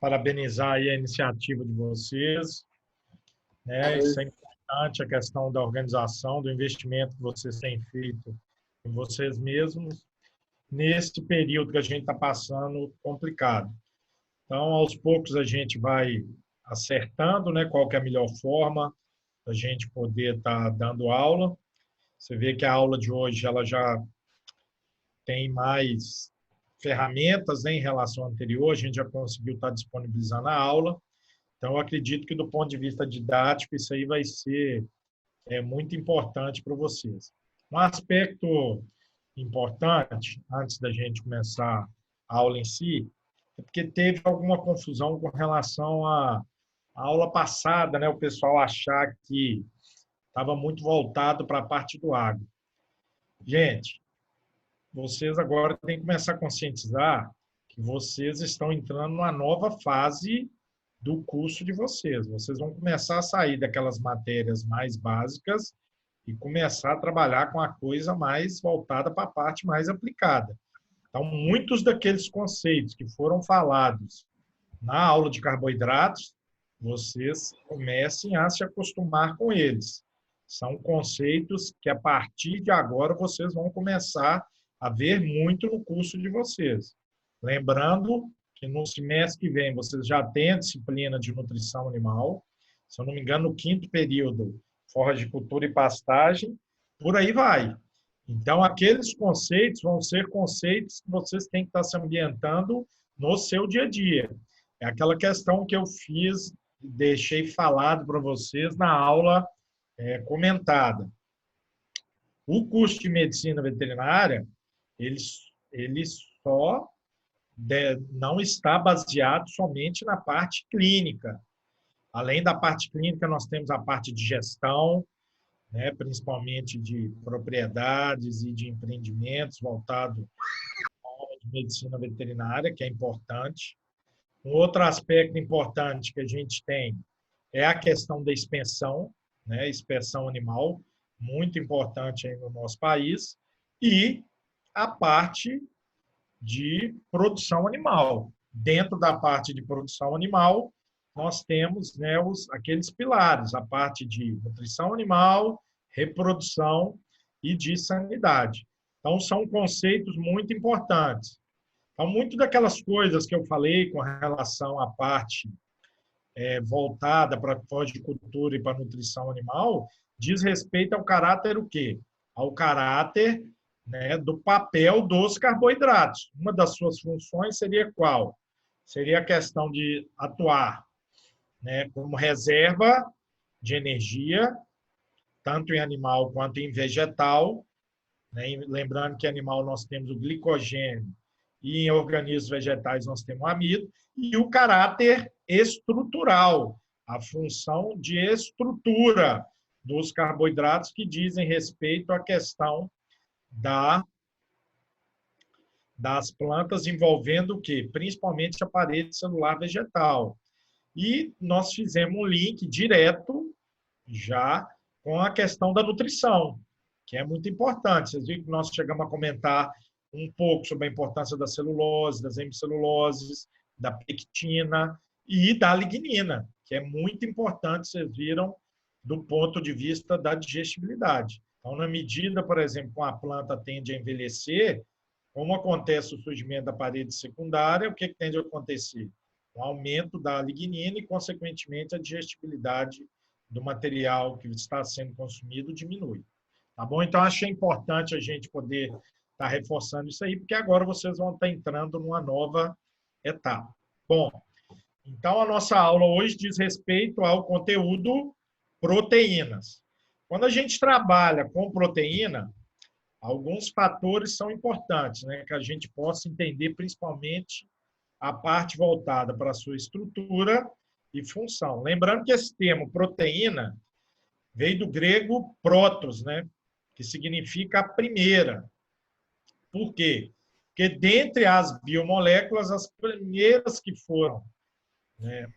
parabenizar aí a iniciativa de vocês, né? Isso é importante, a questão da organização, do investimento que vocês têm feito em vocês mesmos, nesse período que a gente está passando complicado. Então, aos poucos, a gente vai acertando, né, qual que é a melhor forma da gente poder estar dando aula. Você vê que a aula de hoje ela já tem mais ferramentas, né, em relação ao anterior, a gente já conseguiu estar disponibilizando a aula. Então, eu acredito que, do ponto de vista didático, isso aí vai ser muito importante para vocês. Um aspecto importante, antes da gente começar a aula em si, é porque teve alguma confusão com relação à aula passada, né? O pessoal achar que estava muito voltado para a parte do agro. Gente, vocês agora têm que começar a conscientizar que vocês estão entrando numa nova fase do curso de vocês. Vocês vão começar a sair daquelas matérias mais básicas e começar a trabalhar com a coisa mais voltada para a parte mais aplicada. Então, muitos daqueles conceitos que foram falados na aula de carboidratos, vocês comecem a se acostumar com eles. São conceitos que, a partir de agora, vocês vão começar a ver muito no curso de vocês. Lembrando que no semestre que vem vocês já têm a disciplina de nutrição animal, se eu não me engano, no 5º período, forragicultura e pastagem, por aí vai. Então, aqueles conceitos vão ser conceitos que vocês têm que estar se ambientando no seu dia a dia. É aquela questão que eu fiz, deixei falado para vocês na aula comentada. O curso de medicina veterinária, ele só não está baseado somente na parte clínica. Além da parte clínica, nós temos a parte de gestão, né, principalmente de propriedades e de empreendimentos voltado à medicina veterinária, que é importante. Um outro aspecto importante que a gente tem é a questão da inspeção, né, inspeção animal, muito importante aí no nosso país, e a parte de produção animal. Dentro da parte de produção animal, nós temos, né, aqueles pilares, a parte de nutrição animal, reprodução e de sanidade. Então, são conceitos muito importantes. Então, muito daquelas coisas que eu falei com relação à parte voltada para a horticultura e para a nutrição animal, diz respeito ao caráter o quê? Ao caráter, né, do papel dos carboidratos. Uma das suas funções seria qual? Seria a questão de atuar, né, como reserva de energia, tanto em animal quanto em vegetal, né? Lembrando que em animal nós temos o glicogênio e em organismos vegetais nós temos o amido, e o caráter estrutural, a função de estrutura dos carboidratos que dizem respeito à questão das plantas envolvendo o quê? Principalmente a parede celular vegetal. E nós fizemos um link direto já com a questão da nutrição, que é muito importante. Vocês viram que nós chegamos a comentar um pouco sobre a importância da celulose, das hemiceluloses, da pectina e da lignina, que é muito importante, vocês viram, do ponto de vista da digestibilidade. Então, na medida, por exemplo, que a planta tende a envelhecer, como acontece o surgimento da parede secundária, o que tende a acontecer? Um aumento da lignina e, consequentemente, a digestibilidade do material que está sendo consumido diminui. Tá bom? Então, achei importante a gente poder estar reforçando isso aí, porque agora vocês vão estar entrando numa nova etapa. Bom, então a nossa aula hoje diz respeito ao conteúdo proteínas. Quando a gente trabalha com proteína, alguns fatores são importantes, né, que a gente possa entender, principalmente a parte voltada para a sua estrutura e função. Lembrando que esse termo proteína veio do grego protos, né, que significa a primeira. Por quê? Porque dentre as biomoléculas, as primeiras que foram, né,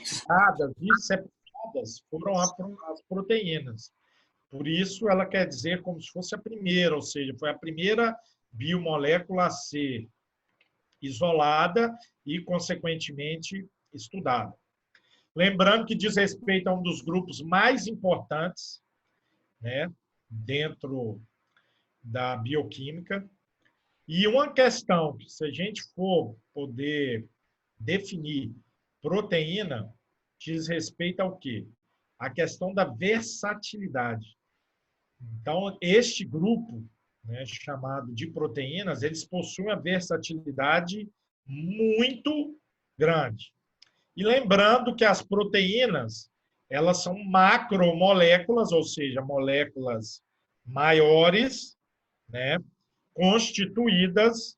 citadas e separadas foram as proteínas. Por isso, ela quer dizer como se fosse a primeira, ou seja, foi a primeira biomolécula a ser isolada e, consequentemente, estudada. Lembrando que diz respeito a um dos grupos mais importantes, né, dentro da bioquímica. E uma questão que, se a gente for poder definir proteína, diz respeito ao quê? A questão da versatilidade. Então, este grupo, né, chamado de proteínas, eles possuem a versatilidade muito grande. E lembrando que as proteínas, elas são macromoléculas, ou seja, moléculas maiores, né, constituídas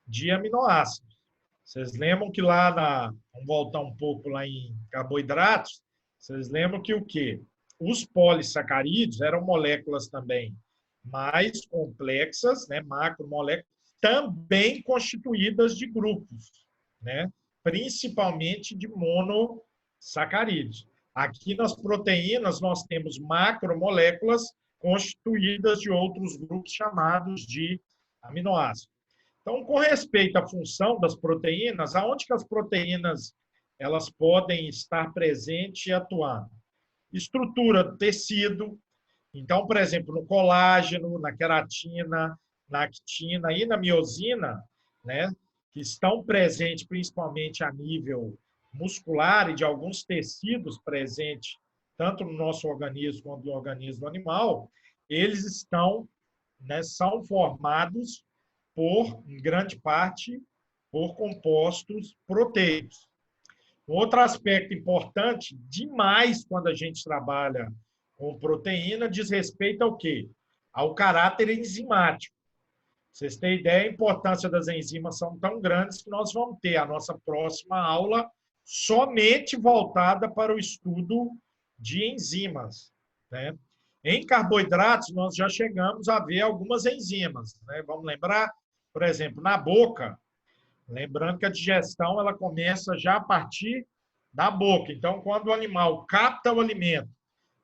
de aminoácidos. Vocês lembram que vamos voltar um pouco lá em carboidratos, vocês lembram que o quê? Os polissacarídeos eram moléculas também mais complexas, né, macromoléculas, também constituídas de grupos, né, principalmente de monossacarídeos. Aqui nas proteínas nós temos macromoléculas constituídas de outros grupos chamados de aminoácidos. Então, com respeito à função das proteínas, aonde que as proteínas elas podem estar presentes e atuando? Estrutura do tecido. Então, por exemplo, no colágeno, na queratina, na actina e na miosina, né, que estão presentes principalmente a nível muscular e de alguns tecidos presentes, tanto no nosso organismo quanto no organismo animal, eles estão, né, são formados em grande parte, por compostos proteicos. Um outro aspecto importante demais quando a gente trabalha com proteína diz respeito ao quê? Ao caráter enzimático. Vocês têm ideia, a importância das enzimas são tão grandes que nós vamos ter a nossa próxima aula somente voltada para o estudo de enzimas, né? Em carboidratos, nós já chegamos a ver algumas enzimas, né? Vamos lembrar, por exemplo, na boca, lembrando que a digestão ela começa já a partir da boca. Então, quando o animal capta o alimento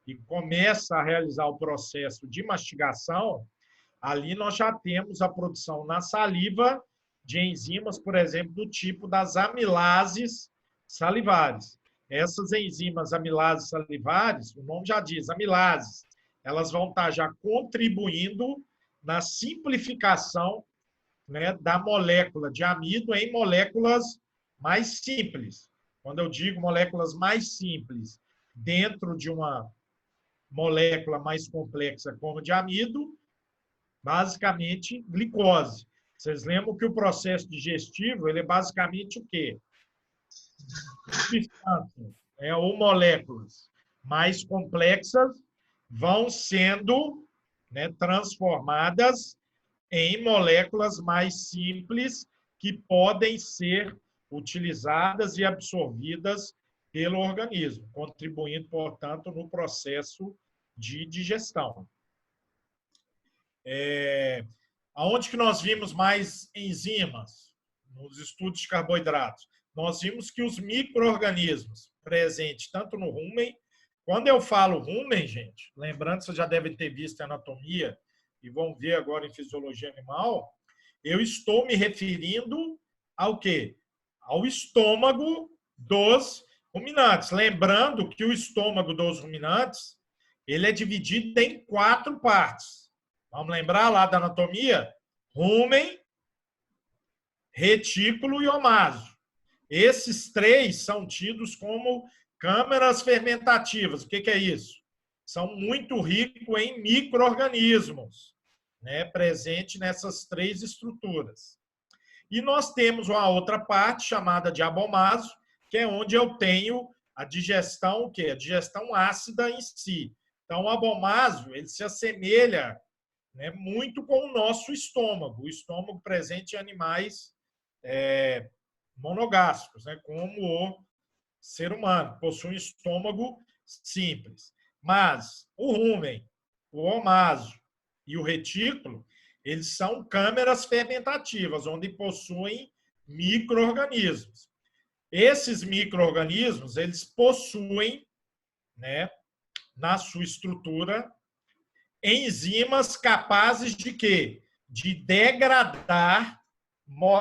e começa a realizar o processo de mastigação, ali nós já temos a produção na saliva de enzimas, por exemplo, do tipo das amilases salivares. Essas enzimas amilases salivares, o nome já diz, amilases, elas vão estar já contribuindo na simplificação, né, da molécula de amido em moléculas mais simples. Quando eu digo moléculas mais simples, dentro de uma molécula mais complexa como de amido, basicamente glicose. Vocês lembram que o processo digestivo ele é basicamente o quê? Substâncias, ou moléculas mais complexas vão sendo, né, transformadas em moléculas mais simples que podem ser utilizadas e absorvidas pelo organismo, contribuindo, portanto, no processo de digestão. Aonde que nós vimos mais enzimas? Nos estudos de carboidratos. Nós vimos que os micro-organismos presentes tanto no rumen, quando eu falo rumen, gente, lembrando que vocês já devem ter visto a anatomia e vão ver agora em fisiologia animal, eu estou me referindo ao quê? Ao estômago dos ruminantes. Lembrando que o estômago dos ruminantes ele é dividido em 4 partes. Vamos lembrar lá da anatomia? Rumen, retículo e omaso. Esses 3 são tidos como câmaras fermentativas. O que é isso? São muito ricos em micro-organismos, né, presente nessas 3 estruturas. E nós temos uma outra parte chamada de abomaso, que é onde eu tenho a digestão, o quê? A digestão ácida em si. Então, o abomaso, ele se assemelha, né, muito com o nosso estômago, o estômago presente em animais monogástricos, né, como o ser humano, possui um estômago simples. Mas o rumen, o omaso e o retículo, eles são câmeras fermentativas, onde possuem micro-organismos. Esses micro-organismos, eles possuem, né, na sua estrutura, enzimas capazes de quê? De degradar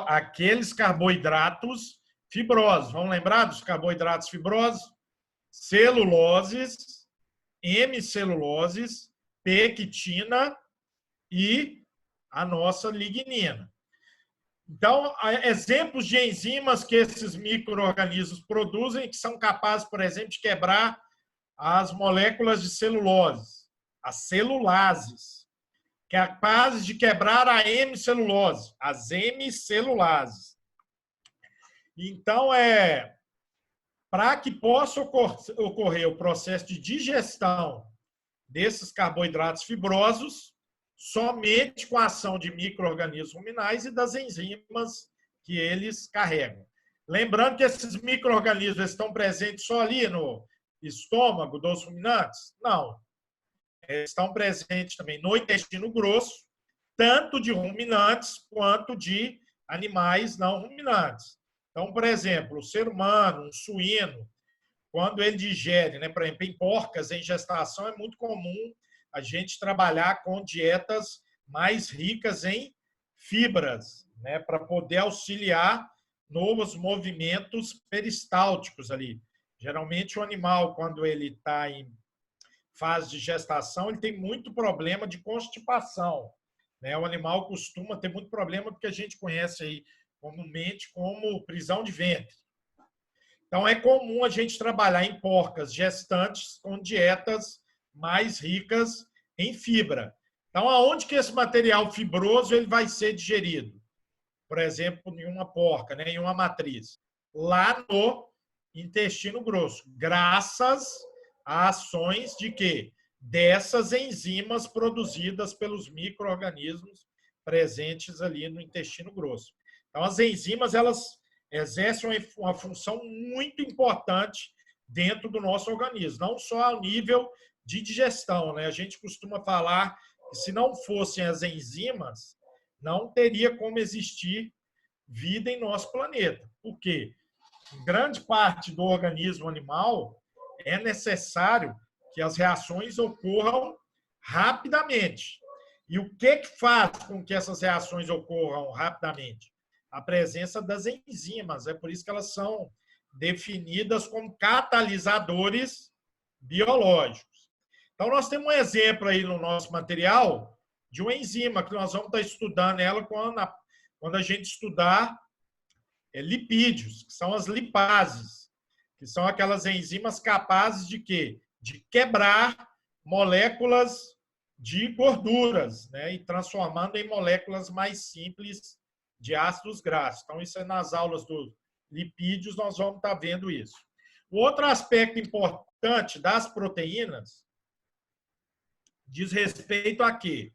aqueles carboidratos Fibrose, vamos lembrar dos carboidratos fibrosos? Celuloses, hemiceluloses, pectina e a nossa lignina. Então, exemplos de enzimas que esses micro-organismos produzem que são capazes, por exemplo, de quebrar as moléculas de celulose, as celulases, capazes de quebrar a hemicelulose, as hemicelulases. Então, para que possa ocorrer o processo de digestão desses carboidratos fibrosos, somente com a ação de micro-organismos ruminais e das enzimas que eles carregam. Lembrando que esses micro-organismos estão presentes só ali no estômago dos ruminantes? Não. Eles estão presentes também no intestino grosso, tanto de ruminantes quanto de animais não ruminantes. Então, por exemplo, o ser humano, um suíno, quando ele digere, né, por exemplo, em porcas em gestação, é muito comum a gente trabalhar com dietas mais ricas em fibras, né, para poder auxiliar nos movimentos peristálticos ali. Geralmente, o animal, quando ele está em fase de gestação, ele tem muito problema de constipação, né? O animal costuma ter muito problema do que a gente conhece aí comumente como prisão de ventre. Então, é comum a gente trabalhar em porcas gestantes com dietas mais ricas em fibra. Então, aonde que esse material fibroso ele vai ser digerido? Por exemplo, em uma porca, né, em uma matriz. Lá no intestino grosso, graças a ações de quê? Dessas enzimas produzidas pelos micro-organismos presentes ali no intestino grosso. Então, as enzimas, elas exercem uma função muito importante dentro do nosso organismo, não só ao nível de digestão, né? A gente costuma falar que se não fossem as enzimas, não teria como existir vida em nosso planeta. Por quê? Em grande parte do organismo animal é necessário que as reações ocorram rapidamente. E o que faz com que essas reações ocorram rapidamente? A presença das enzimas. É por isso que elas são definidas como catalisadores biológicos. Então, nós temos um exemplo aí no nosso material de uma enzima que nós vamos estar estudando ela quando a gente estudar lipídios, que são as lipases, que são aquelas enzimas capazes de quê? De quebrar moléculas de gorduras, né? E transformando em moléculas mais simples de ácidos graxos. Então, isso é nas aulas dos lipídios, nós vamos estar vendo isso. O outro aspecto importante das proteínas diz respeito a quê?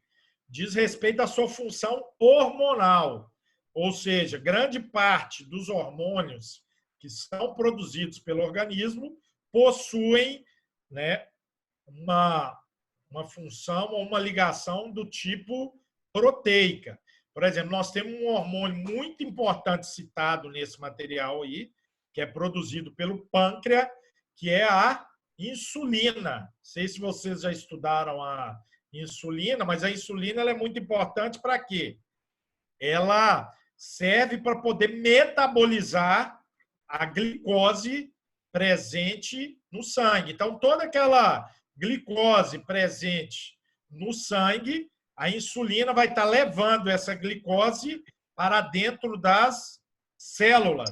Diz respeito à sua função hormonal. Ou seja, grande parte dos hormônios que são produzidos pelo organismo possuem, né, uma função ou uma ligação do tipo proteica. Por exemplo, nós temos um hormônio muito importante citado nesse material aí, que é produzido pelo pâncreas, que é a insulina. Não sei se vocês já estudaram a insulina, mas a insulina ela é muito importante para quê? Ela serve para poder metabolizar a glicose presente no sangue. Então, toda aquela glicose presente no sangue, a insulina vai estar levando essa glicose para dentro das células,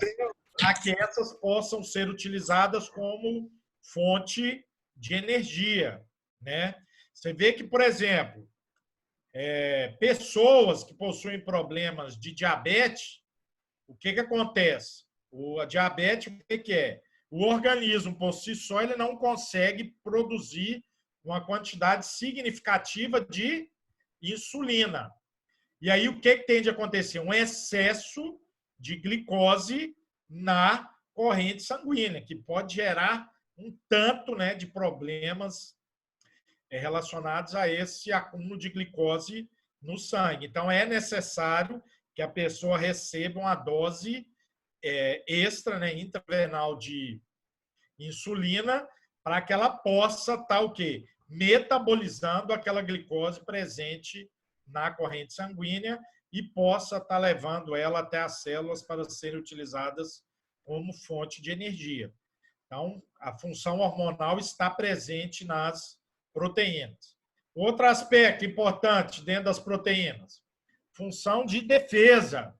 para que essas possam ser utilizadas como fonte de energia, né? Você vê que, por exemplo, pessoas que possuem problemas de diabetes, o que acontece? A diabetes, o que é? O organismo, por si só, ele não consegue produzir uma quantidade significativa de insulina. E aí, o que tem de acontecer? Um excesso de glicose na corrente sanguínea, que pode gerar um tanto, né, de problemas relacionados a esse acúmulo de glicose no sangue. Então, é necessário que a pessoa receba uma dose extra, né, intravenoral de insulina, para que ela possa estar o quê? Metabolizando aquela glicose presente na corrente sanguínea e possa estar levando ela até as células para serem utilizadas como fonte de energia. Então, a função hormonal está presente nas proteínas. Outro aspecto importante dentro das proteínas, função de defesa,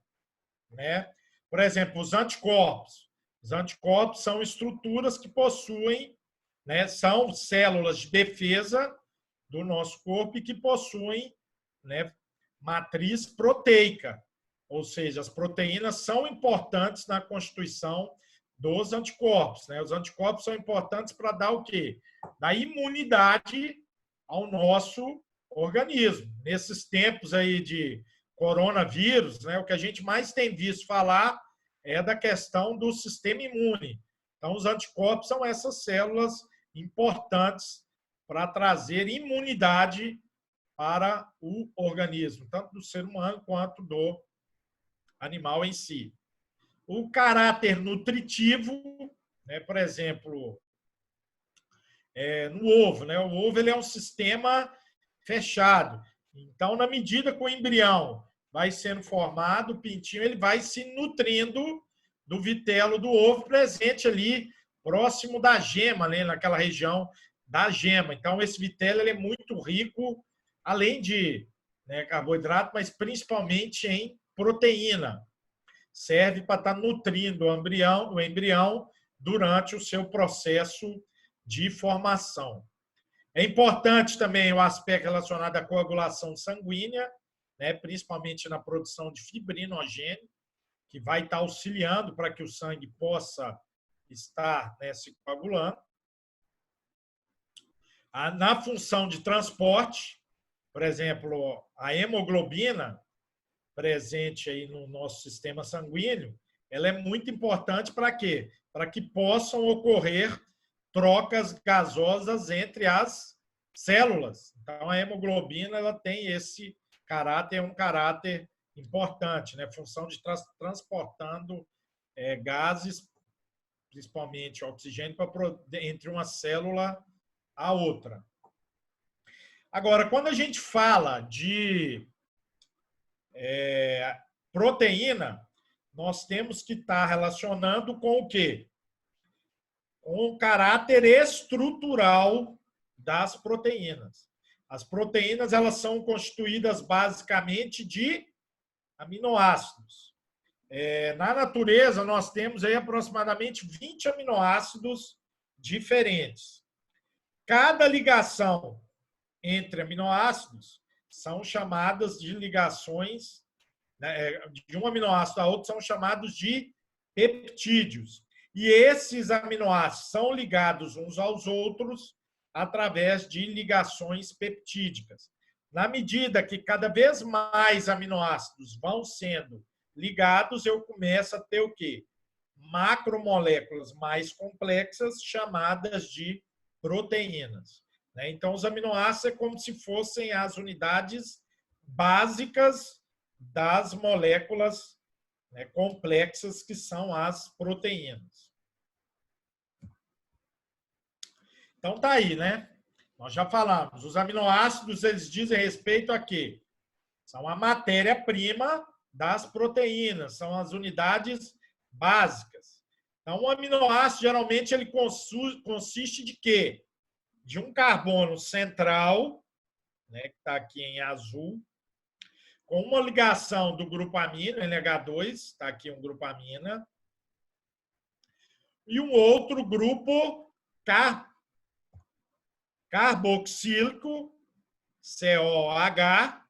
né? Por exemplo, os anticorpos. Os anticorpos são estruturas que possuem, né, são células de defesa do nosso corpo e que possuem, né, matriz proteica. Ou seja, as proteínas são importantes na constituição dos anticorpos, né? Os anticorpos são importantes para dar o quê? Dar imunidade ao nosso organismo. Nesses tempos aí de coronavírus, né, o que a gente mais tem visto falar é da questão do sistema imune. Então, os anticorpos são essas células importantes para trazer imunidade para o organismo, tanto do ser humano quanto do animal em si. O caráter nutritivo, né, por exemplo, no ovo, né? O ovo ele é um sistema fechado. Então, na medida que o embrião vai sendo formado, o pintinho ele vai se nutrindo do vitelo do ovo presente ali próximo da gema, né? Naquela região da gema. Então, esse vitelo ele é muito rico, além de, né, carboidrato, mas principalmente em proteína. Serve para estar nutrindo o embrião durante o seu processo de formação. É importante também o aspecto relacionado à coagulação sanguínea, né, principalmente na produção de fibrinogênio, que vai estar auxiliando para que o sangue possa estar, né, se coagulando. Na função de transporte, por exemplo, a hemoglobina presente aí no nosso sistema sanguíneo, ela é muito importante para quê? Para que possam ocorrer trocas gasosas entre as células. Então, a hemoglobina ela tem esse caráter, é um caráter importante, né? Função de transportando gases, principalmente oxigênio, entre uma célula a outra. Agora, quando a gente fala de proteína, nós temos que estar relacionando com o quê? Com o caráter estrutural das proteínas. As proteínas elas são constituídas basicamente de aminoácidos. Na natureza, nós temos aí aproximadamente 20 aminoácidos diferentes. Cada ligação entre aminoácidos são chamadas de ligações, né, de um aminoácido a outro, são chamados de peptídeos. E esses aminoácidos são ligados uns aos outros através de ligações peptídicas. Na medida que cada vez mais aminoácidos vão sendo ligados, eu começo a ter o quê? Macromoléculas mais complexas, chamadas de proteínas. Então, os aminoácidos é como se fossem as unidades básicas das moléculas, né, complexas que são as proteínas. Então tá aí, né? Nós já falamos. Os aminoácidos eles dizem respeito a quê? São a matéria-prima das proteínas, são as unidades básicas. Então, o aminoácido geralmente ele consiste de quê? De um carbono central, né, que está aqui em azul, com uma ligação do grupo amino, NH2, está aqui um grupo amina, e um outro grupo carboxílico, COH,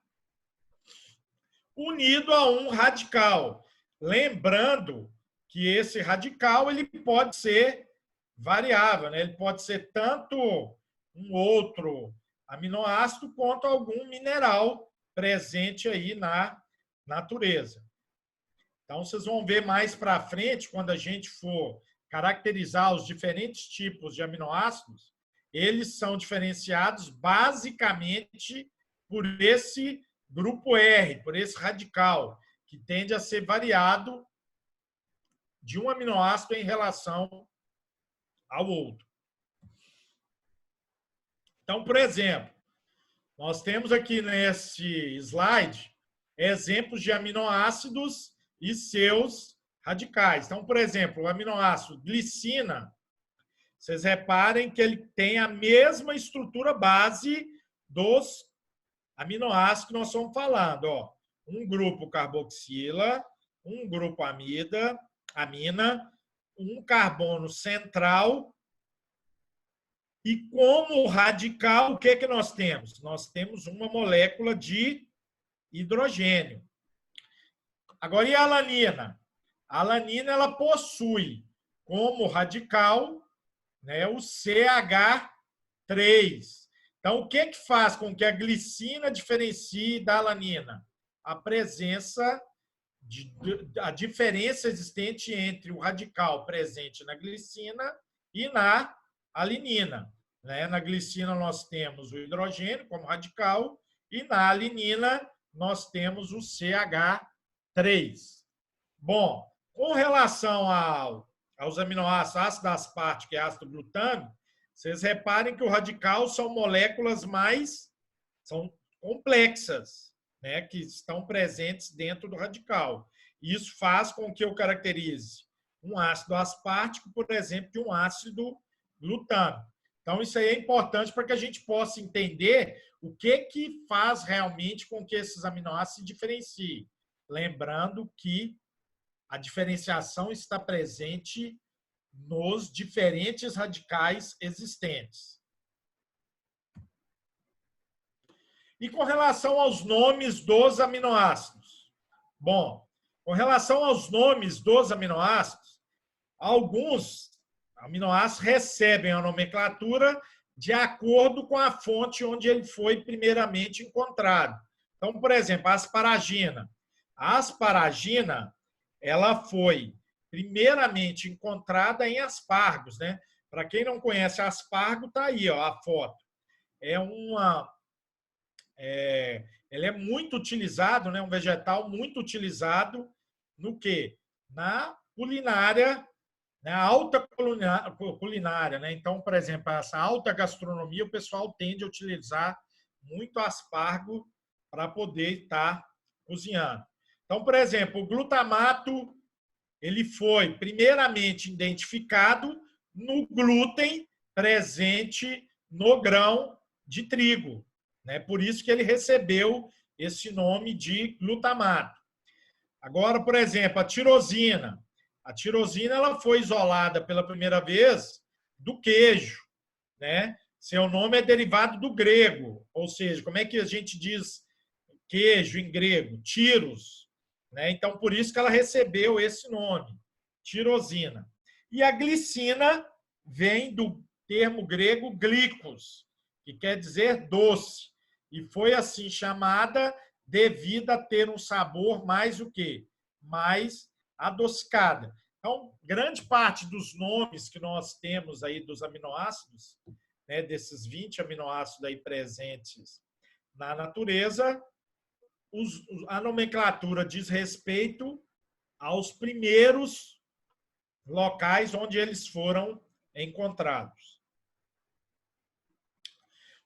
unido a um radical. Lembrando que esse radical ele pode ser variável, né? Ele pode ser tanto um outro aminoácido quanto algum mineral presente aí na natureza. Então, vocês vão ver mais para frente, quando a gente for caracterizar os diferentes tipos de aminoácidos, eles são diferenciados basicamente por esse grupo R, por esse radical, que tende a ser variado de um aminoácido em relação ao outro. Então, por exemplo, nós temos aqui nesse slide exemplos de aminoácidos e seus radicais. Então, por exemplo, o aminoácido glicina, vocês reparem que ele tem a mesma estrutura base dos aminoácidos que nós estamos falando. Ó. Um grupo carboxila, um grupo amina, um carbono central. E como radical, o que, que nós temos? Nós temos uma molécula de hidrogênio. Agora, e a alanina? A alanina ela possui como radical, né, o CH3. Então, o que, que faz com que a glicina diferencie da alanina? A diferença existente entre o radical presente na glicina e na alanina. Né? Na glicina, nós temos o hidrogênio como radical e na alanina, nós temos o CH3. Bom, com relação aos aminoácidos, ácido aspartico e ácido glutâmico, vocês reparem que o radical são moléculas são complexas, né, que estão presentes dentro do radical. Isso faz com que eu caracterize um ácido aspartico, por exemplo, de um ácido glutâmico. Então, isso aí é importante para que a gente possa entender o que faz realmente com que esses aminoácidos se diferenciem. Lembrando que a diferenciação está presente nos diferentes radicais existentes. E com relação aos nomes dos aminoácidos? Bom, com relação aos nomes dos aminoácidos, alguns aminoácidos recebem a nomenclatura de acordo com a fonte onde ele foi primeiramente encontrado. Então, por exemplo, a asparagina. A asparagina, ela foi primeiramente encontrada em aspargos, né? Para quem não conhece aspargo, está aí, ó, a foto. Ele é muito utilizado, né? Um vegetal muito utilizado no quê? Na culinária, na alta culinária, né? Então, por exemplo, essa alta gastronomia, o pessoal tende a utilizar muito aspargo para poder estar cozinhando. Então, por exemplo, o glutamato, ele foi primeiramente identificado no glúten presente no grão de trigo. Né? Por isso que ele recebeu esse nome de glutamato. Agora, por exemplo, a tirosina. A tirosina ela foi isolada pela primeira vez do queijo. Né? Seu nome é derivado do grego. Ou seja, como é que a gente diz queijo em grego? Tiros. Né? Então, por isso que ela recebeu esse nome, tirosina. E a glicina vem do termo grego glicos, que quer dizer doce. E foi assim chamada devido a ter um sabor mais o quê? Mais adocicada. Então, grande parte dos nomes que nós temos aí dos aminoácidos, né, desses 20 aminoácidos aí presentes na natureza, a nomenclatura diz respeito aos primeiros locais onde eles foram encontrados.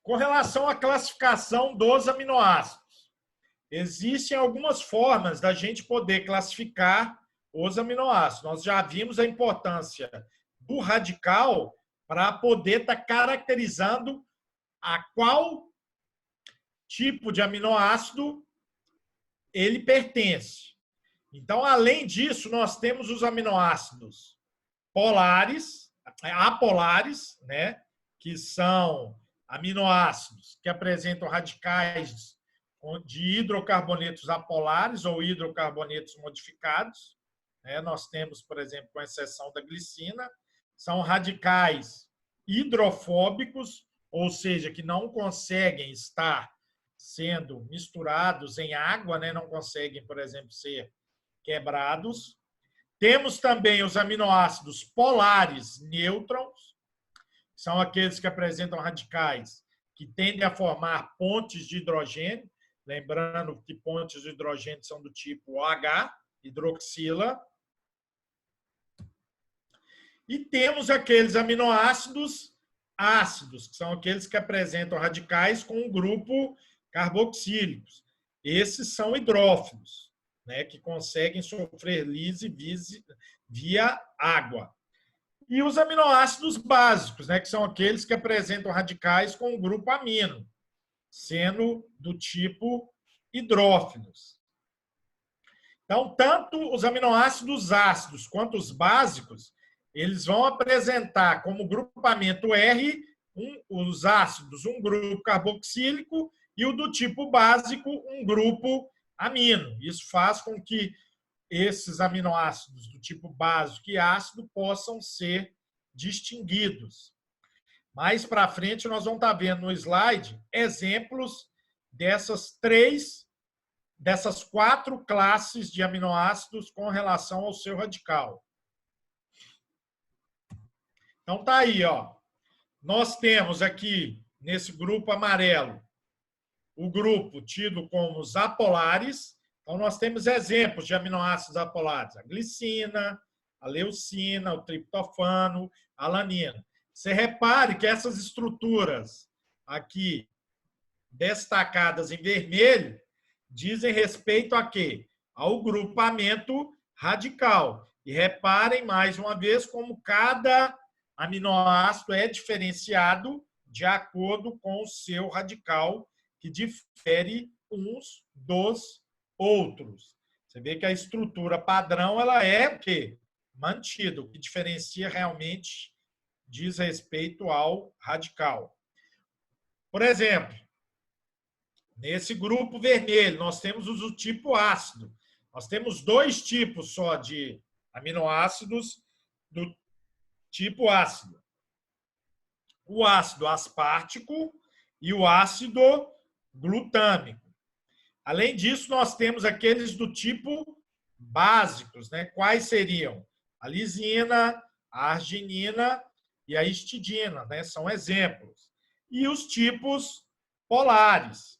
Com relação à classificação dos aminoácidos, existem algumas formas da gente poder classificar os aminoácidos. Nós já vimos a importância do radical para poder estar caracterizando a qual tipo de aminoácido ele pertence. Então, além disso, nós temos os aminoácidos polares, apolares, né, que são aminoácidos que apresentam radicais de hidrocarbonetos apolares ou hidrocarbonetos modificados. Né? Nós temos, por exemplo, com exceção da glicina, são radicais hidrofóbicos, ou seja, que não conseguem estar sendo misturados em água, né? Não conseguem, por exemplo, ser quebrados. Temos também os aminoácidos polares nêutrons, são aqueles que apresentam radicais que tendem a formar pontes de hidrogênio, lembrando que pontes de hidrogênio são do tipo OH, hidroxila. E temos aqueles aminoácidos ácidos, que são aqueles que apresentam radicais com um grupo carboxílicos. Esses são hidrófilos. né, que conseguem sofrer lise via água. E os aminoácidos básicos, né, que são aqueles que apresentam radicais com o grupo amino, sendo do tipo hidrófilos. Então, tanto os aminoácidos ácidos quanto os básicos, eles vão apresentar como grupamento R os ácidos, um grupo carboxílico, e o do tipo básico, um grupo amino. Isso faz com que esses aminoácidos do tipo básico e ácido possam ser distinguidos. Mais para frente, nós vamos estar vendo no slide exemplos dessas 4 classes de aminoácidos com relação ao seu radical. Então, tá aí, ó. Nós temos aqui, nesse grupo amarelo, o grupo tido como os apolares. Então, nós temos exemplos de aminoácidos apolares: a glicina, a leucina, o triptofano, a alanina. Você repare que essas estruturas aqui destacadas em vermelho dizem respeito a quê? Ao grupamento radical. E reparem mais uma vez como cada aminoácido é diferenciado de acordo com o seu radical, que difere uns dos outros. Você vê que a estrutura padrão ela é o quê? Mantida. O que diferencia realmente diz respeito ao radical. Por exemplo, nesse grupo vermelho, nós temos os do tipo ácido. Nós temos 2 tipos só de aminoácidos do tipo ácido: o ácido aspartico e o ácido glutâmico. Além disso, nós temos aqueles do tipo básicos, né? Quais seriam? A lisina, a arginina e a histidina, né? São exemplos. E os tipos polares,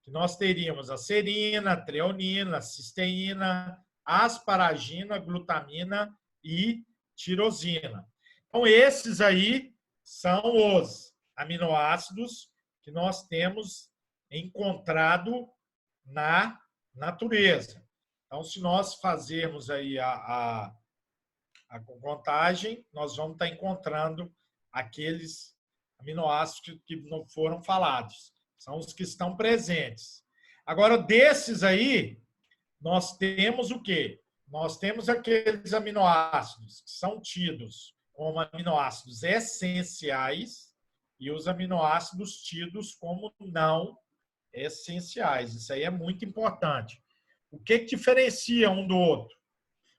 que nós teríamos a serina, a treonina, a cisteína, asparagina, glutamina e tirosina. Então, esses aí são os aminoácidos que nós temos encontrado na natureza. Então, se nós fazermos aí a contagem, nós vamos estar encontrando aqueles aminoácidos que não foram falados. São os que estão presentes. Agora, desses aí, nós temos o quê? Nós temos aqueles aminoácidos que são tidos como aminoácidos essenciais e os aminoácidos tidos como não essenciais. Isso aí é muito importante. O que diferencia um do outro?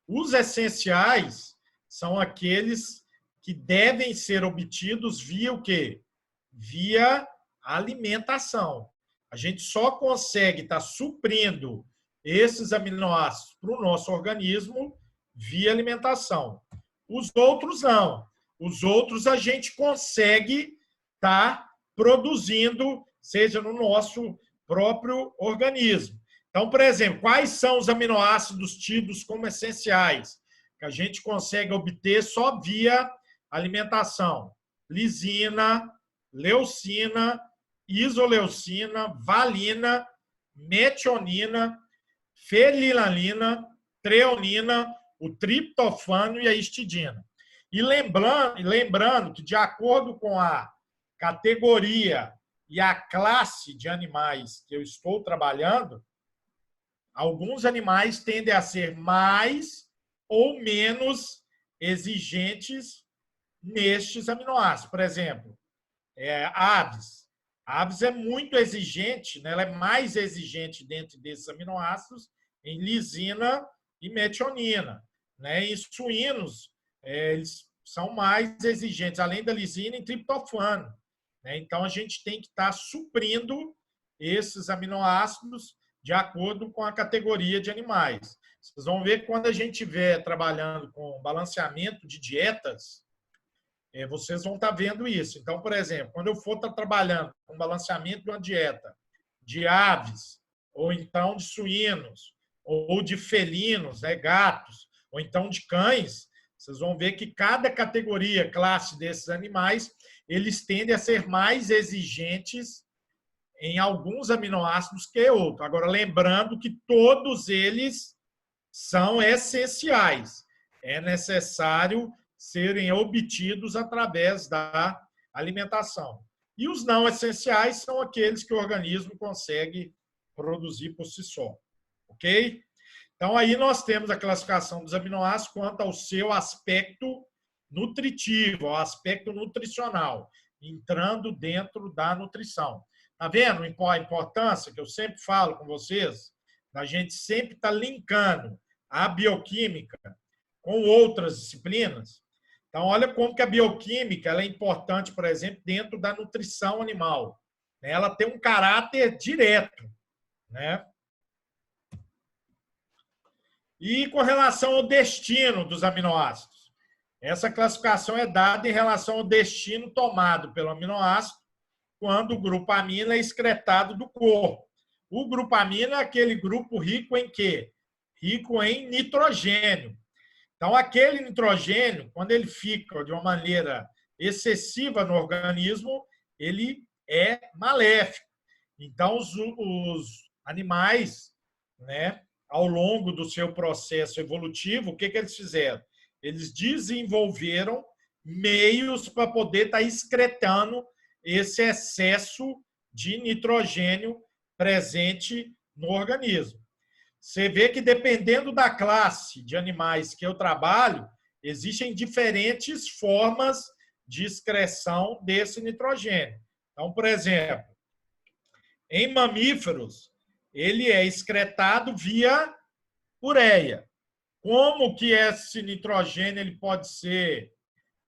Os essenciais são aqueles que devem ser obtidos via o quê? Via alimentação. A gente só consegue estar suprindo esses aminoácidos para o nosso organismo via alimentação. Os outros não. Os outros a gente consegue estar produzindo, seja no nosso próprio organismo. Então, por exemplo, quais são os aminoácidos tidos como essenciais que a gente consegue obter só via alimentação? Lisina, leucina, isoleucina, valina, metionina, fenilalina, treonina, o triptofano e a histidina. E lembrando que, de acordo com a categoria e a classe de animais que eu estou trabalhando, alguns animais tendem a ser mais ou menos exigentes nestes aminoácidos. Por exemplo, aves. A aves é muito exigente, né? Ela é mais exigente dentro desses aminoácidos em lisina e metionina. Né? Em suínos, eles são mais exigentes, além da lisina, em triptofano. Né? Então, a gente tem que estar suprindo esses aminoácidos de acordo com a categoria de animais. Vocês vão ver que quando a gente estiver trabalhando com balanceamento de dietas, vocês vão estar vendo isso. Então, por exemplo, quando eu for estar trabalhando com balanceamento de uma dieta de aves, ou então de suínos, ou de felinos, gatos, ou então de cães, vocês vão ver que cada categoria, classe desses animais, eles tendem a ser mais exigentes em alguns aminoácidos que outros. Agora, lembrando que todos eles são essenciais. É necessário serem obtidos através da alimentação. E os não essenciais são aqueles que o organismo consegue produzir por si só. Ok? Então, aí nós temos a classificação dos aminoácidos quanto ao seu aspecto nutritivo, ao aspecto nutricional, entrando dentro da nutrição. Está vendo a importância que eu sempre falo com vocês? A gente sempre está linkando a bioquímica com outras disciplinas. Então, olha como que a bioquímica ela é importante, por exemplo, dentro da nutrição animal. Ela tem um caráter direto, né? E com relação ao destino dos aminoácidos, essa classificação é dada em relação ao destino tomado pelo aminoácido quando o grupo amino é excretado do corpo. O grupo amino é aquele grupo rico em quê? Rico em nitrogênio. Então, aquele nitrogênio, quando ele fica de uma maneira excessiva no organismo, ele é maléfico. Então, os animais, né, ao longo do seu processo evolutivo, o que eles fizeram? Eles desenvolveram meios para poder estar excretando esse excesso de nitrogênio presente no organismo. Você vê que, dependendo da classe de animais que eu trabalho, existem diferentes formas de excreção desse nitrogênio. Então, por exemplo, em mamíferos, ele é excretado via ureia. Como que esse nitrogênio ele pode ser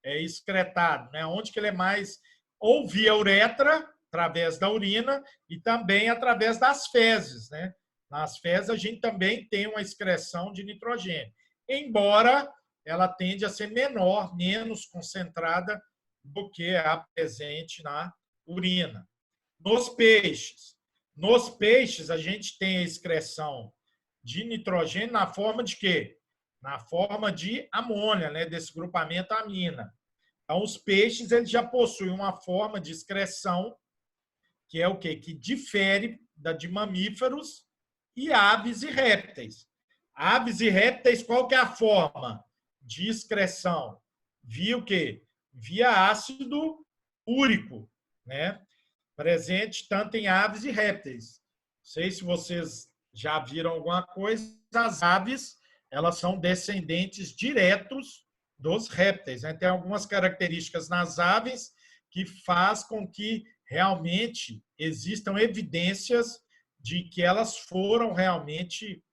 excretado? Né? Onde que ele é mais? Ou via uretra, através da urina, e também através das fezes, né? Nas fezes, a gente também tem uma excreção de nitrogênio, embora ela tende a ser menor, menos concentrada do que a presente na urina. Nos peixes, a gente tem a excreção de nitrogênio na forma de quê? Na forma de amônia, né? Desse grupamento amina. Então, os peixes eles já possuem uma forma de excreção que é o quê? Que difere da de mamíferos e aves e répteis. Aves e répteis, qual que é a forma de excreção? Via o quê? Via ácido úrico, né? Presente tanto em aves e répteis. Não sei se vocês já viram alguma coisa, as aves, elas são descendentes diretos dos répteis, né? Tem algumas características nas aves que faz com que realmente existam evidências de que elas foram realmente,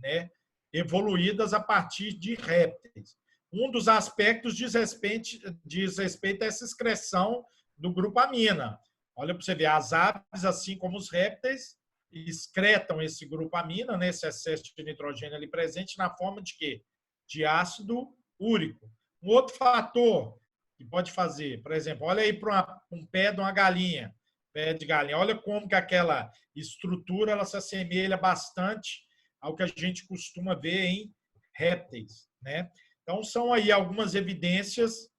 né, evoluídas a partir de répteis. Um dos aspectos diz respeito a essa excreção do grupo amina. Olha para você ver, as aves, assim como os répteis, excretam esse grupo amina, né, esse excesso de nitrogênio ali presente, na forma de quê? De ácido úrico. Um outro fator que pode fazer, por exemplo, olha aí para um pé de uma galinha, pé de galinha, olha como que aquela estrutura ela se assemelha bastante ao que a gente costuma ver em répteis, né? Então, são aí algumas evidências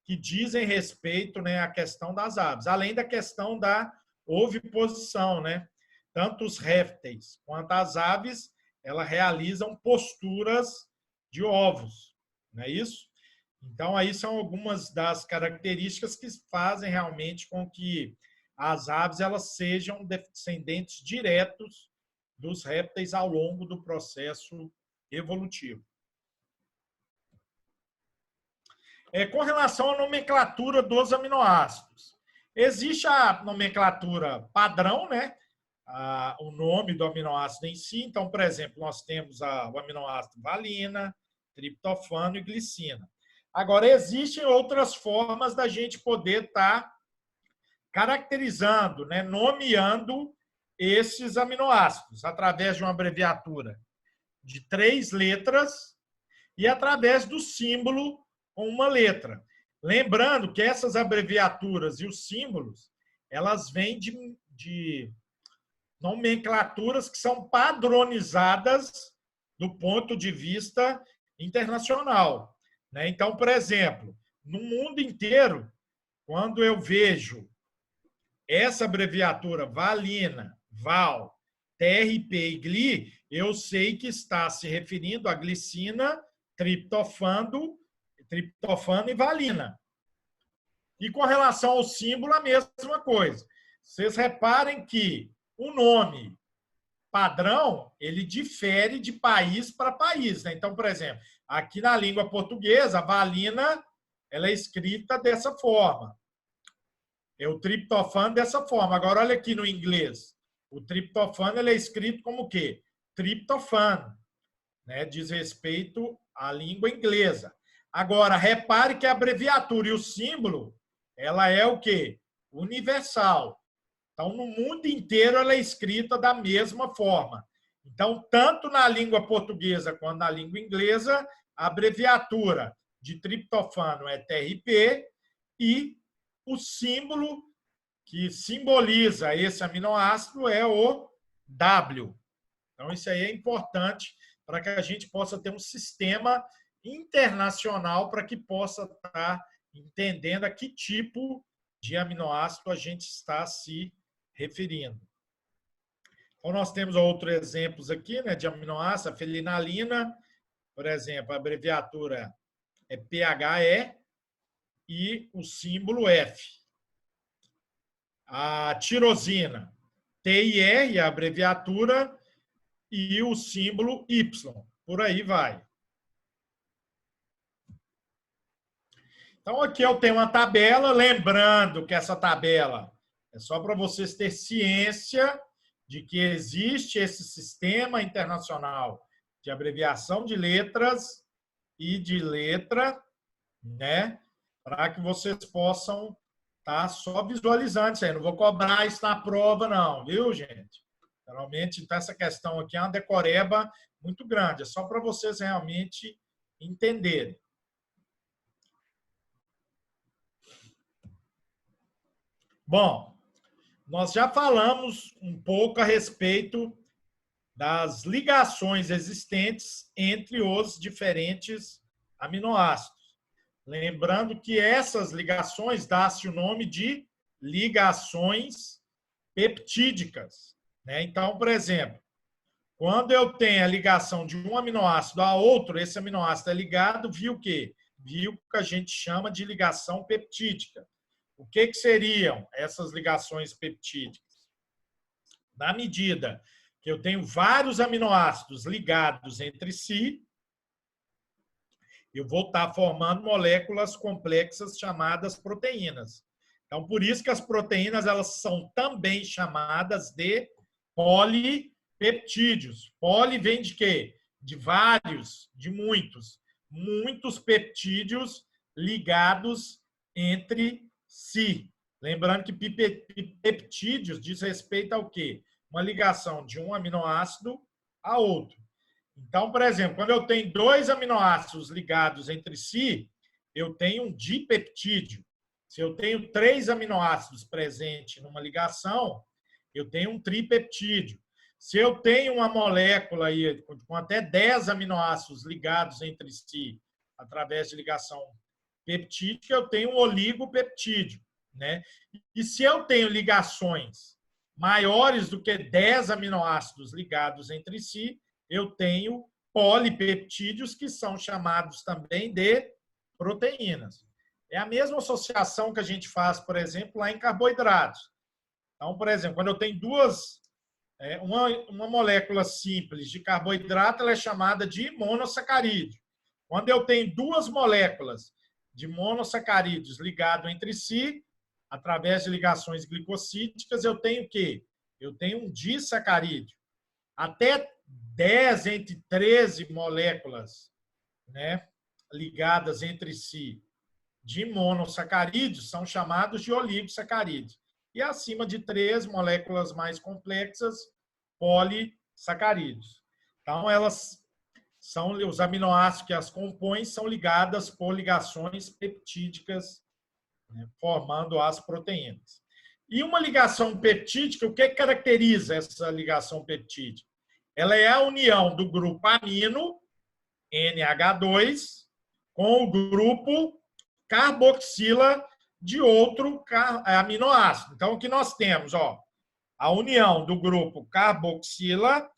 que dizem respeito, né, à questão das aves, além da questão da oviposição, né? Tanto os répteis quanto as aves, elas realizam posturas de ovos, não é isso? Então, aí são algumas das características que fazem realmente com que as aves elas sejam descendentes diretos dos répteis ao longo do processo evolutivo. Com relação à nomenclatura dos aminoácidos, existe a nomenclatura padrão, né? O nome do aminoácido em si. Então, por exemplo, nós temos o aminoácido valina, triptofano e glicina. Agora, existem outras formas da gente poder estar caracterizando, né, nomeando esses aminoácidos através de uma abreviatura de 3 letras e através do símbolo com uma letra. Lembrando que essas abreviaturas e os símbolos, elas vêm de nomenclaturas que são padronizadas do ponto de vista internacional. Então, por exemplo, no mundo inteiro, quando eu vejo essa abreviatura valina, VAL, TRP e GLI, eu sei que está se referindo a glicina, triptofano e valina. E com relação ao símbolo, a mesma coisa. Vocês reparem que o nome padrão, ele difere de país para país, né? Então, por exemplo, aqui na língua portuguesa, a valina, ela é escrita dessa forma. É o triptofano dessa forma. Agora, olha aqui no inglês. O triptofano ele é escrito como o quê? Triptofano, né? Diz respeito à língua inglesa. Agora, repare que a abreviatura e o símbolo, ela é o quê? Universal. Então, no mundo inteiro, ela é escrita da mesma forma. Então, tanto na língua portuguesa quanto na língua inglesa, a abreviatura de triptofano é TRP e o símbolo que simboliza esse aminoácido é o W. Então, isso aí é importante para que a gente possa ter um sistema internacional para que possa estar entendendo a que tipo de aminoácido a gente está se referindo. Então, nós temos outros exemplos aqui, né, de aminoácido, a felinalina, por exemplo, a abreviatura é PHE e o símbolo F. A tirosina, TIR, a abreviatura, e o símbolo Y. Por aí vai. Então, aqui eu tenho uma tabela, lembrando que essa tabela é só para vocês terem ciência de que existe esse sistema internacional de abreviação de letras e de letra, né? Para que vocês possam estar só visualizando isso aí. Não vou cobrar isso na prova, não, viu, gente? Realmente, então, essa questão aqui é uma decoreba muito grande. É só para vocês realmente entenderem. Bom, nós já falamos um pouco a respeito das ligações existentes entre os diferentes aminoácidos. Lembrando que essas ligações dá-se o nome de ligações peptídicas, né? Então, por exemplo, quando eu tenho a ligação de um aminoácido a outro, esse aminoácido é ligado via o quê? Via o que a gente chama de ligação peptídica. O que seriam essas ligações peptídicas? Na medida que eu tenho vários aminoácidos ligados entre si, eu vou estar formando moléculas complexas chamadas proteínas. Então, por isso que as proteínas elas são também chamadas de polipeptídeos. Poli vem de quê? De vários, de muitos. Muitos peptídeos ligados entre si. Lembrando que peptídeos diz respeito ao quê? Uma ligação de um aminoácido a outro. Então, por exemplo, quando eu tenho dois aminoácidos ligados entre si, eu tenho um dipeptídeo. Se eu tenho 3 aminoácidos presentes numa ligação, eu tenho um tripeptídeo. Se eu tenho uma molécula aí com até 10 aminoácidos ligados entre si, através de ligação peptídica, eu tenho um oligopeptídeo, né? E se eu tenho ligações maiores do que 10 aminoácidos ligados entre si, eu tenho polipeptídeos, que são chamados também de proteínas. É a mesma associação que a gente faz, por exemplo, lá em carboidratos. Então, por exemplo, quando eu tenho uma molécula simples de carboidrato, ela é chamada de monossacarídeo. Quando eu tenho 2 moléculas de monossacarídeos ligadas entre si, através de ligações glicosídicas, eu tenho o quê? Eu tenho um disacarídeo. Até 10 entre 13 moléculas, né, ligadas entre si de monossacarídeos são chamados de oligosacarídeos. E acima de 3 moléculas mais complexas, polissacarídeos. Então, elas são os aminoácidos que as compõem são ligadas por ligações peptídicas, né, formando as proteínas. E uma ligação peptídica, o que caracteriza essa ligação peptídica? Ela é a união do grupo amino, NH2, com o grupo carboxila de outro aminoácido. Então, o que nós temos? a união do grupo carboxila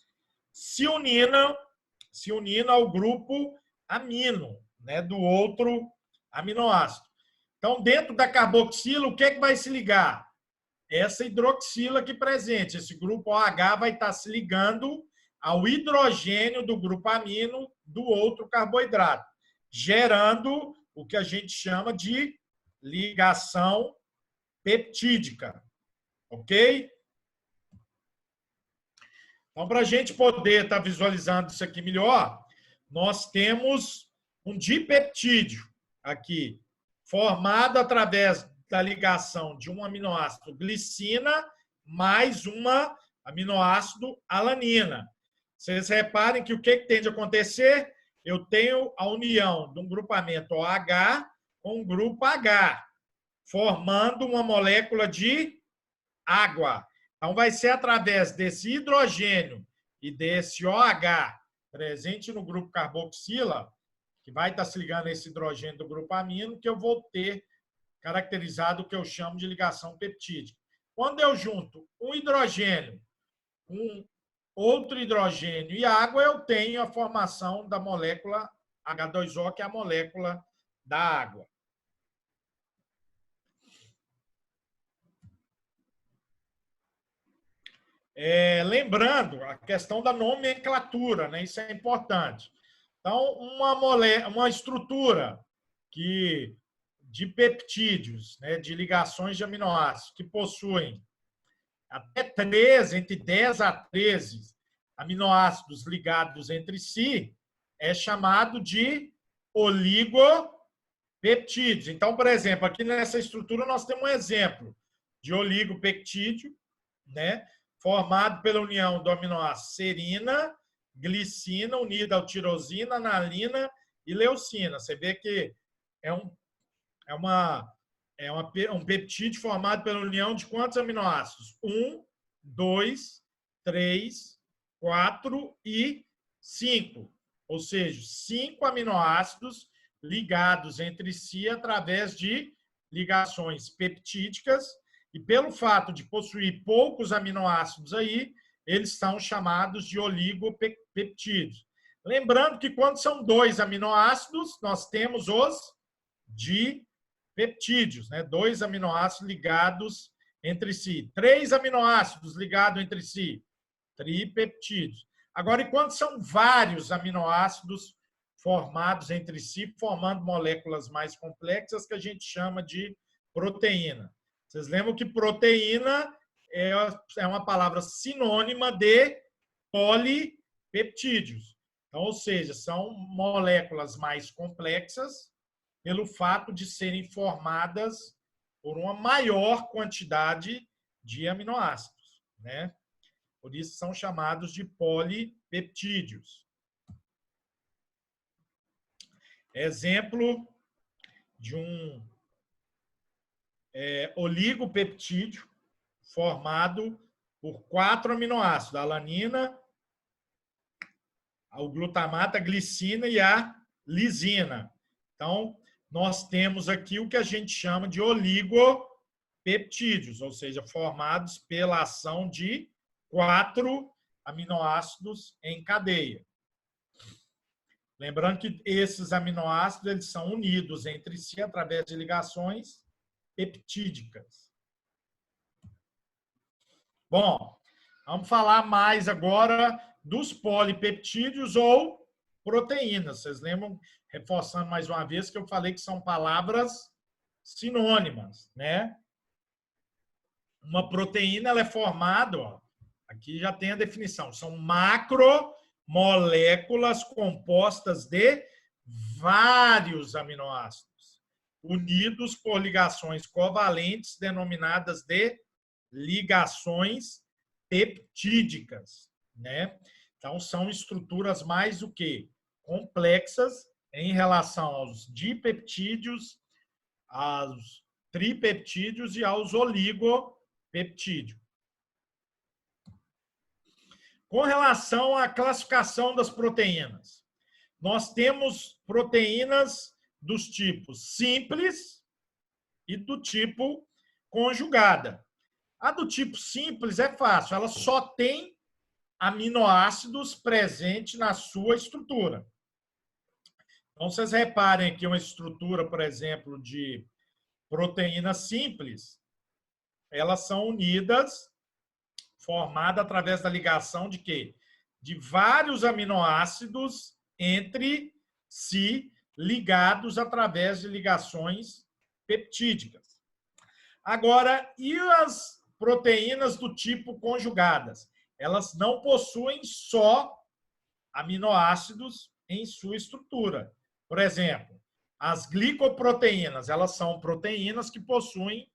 se unindo ao grupo amino, né, do outro aminoácido. Então, dentro da carboxila, o que é que vai se ligar? Essa hidroxila aqui presente. Esse grupo OH vai estar se ligando ao hidrogênio do grupo amino do outro carboidrato, gerando o que a gente chama de ligação peptídica. Ok? Então, para a gente poder estar visualizando isso aqui melhor, nós temos um dipeptídeo aqui, formado através da ligação de um aminoácido glicina mais uma aminoácido alanina. Vocês reparem que o que tem de acontecer? Eu tenho a união de um grupamento OH com um grupo H, formando uma molécula de água. Então, vai ser através desse hidrogênio e desse OH presente no grupo carboxila, que vai estar se ligando a esse hidrogênio do grupo amino, que eu vou ter caracterizado o que eu chamo de ligação peptídica. Quando eu junto um hidrogênio com outro hidrogênio e água, eu tenho a formação da molécula H2O, que é a molécula da água. Lembrando a questão da nomenclatura, né? Isso é importante. Então, uma estrutura de peptídeos, né? De ligações de aminoácidos, que possuem até 13, entre 10 a 13 aminoácidos ligados entre si, é chamado de oligopeptídeos. Então, por exemplo, aqui nessa estrutura nós temos um exemplo de oligopeptídeo, né? Formado pela união do aminoácido serina, glicina, unida ao tirosina, analina e leucina. Você vê que é um peptídeo formado pela união de quantos aminoácidos? 1, 2, 3, 4 e 5. Ou seja, 5 aminoácidos ligados entre si através de ligações peptídicas. E pelo fato de possuir poucos aminoácidos aí, eles são chamados de oligopeptídeos. Lembrando que quando são 2 aminoácidos, nós temos os dipeptídeos, né? 2 aminoácidos ligados entre si. 3 aminoácidos ligados entre si, tripeptídeos. Agora, e quando são vários aminoácidos formados entre si, formando moléculas mais complexas, que a gente chama de proteína. Vocês lembram que proteína é uma palavra sinônima de polipeptídeos. Então, ou seja, são moléculas mais complexas pelo fato de serem formadas por uma maior quantidade de aminoácidos, né? Por isso são chamados de polipeptídeos. Exemplo de um oligopeptídeo formado por 4 aminoácidos, a alanina, o glutamato, a glicina e a lisina. Então, nós temos aqui o que a gente chama de oligopeptídeos, ou seja, formados pela ação de 4 aminoácidos em cadeia. Lembrando que esses aminoácidos eles são unidos entre si através de ligações peptídicas. Bom, vamos falar mais agora dos polipeptídeos ou proteínas. Vocês lembram, reforçando mais uma vez, que eu falei que são palavras sinônimas, né? Uma proteína ela é formada, ó, aqui já tem a definição, são macromoléculas compostas de vários aminoácidos, unidos por ligações covalentes denominadas de ligações peptídicas, né? Então, são estruturas mais o quê? Complexas em relação aos dipeptídeos, aos tripeptídeos e aos oligopeptídeos. Com relação à classificação das proteínas, nós temos proteínas dos tipos simples e do tipo conjugada. A do tipo simples é fácil, ela só tem aminoácidos presentes na sua estrutura. Então, vocês reparem que uma estrutura, por exemplo, de proteína simples, elas são unidas, formadas através da ligação de quê? De vários aminoácidos entre si, ligados através de ligações peptídicas. Agora, e as proteínas do tipo conjugadas? Elas não possuem só aminoácidos em sua estrutura. Por exemplo, as glicoproteínas, elas são proteínas que possuem,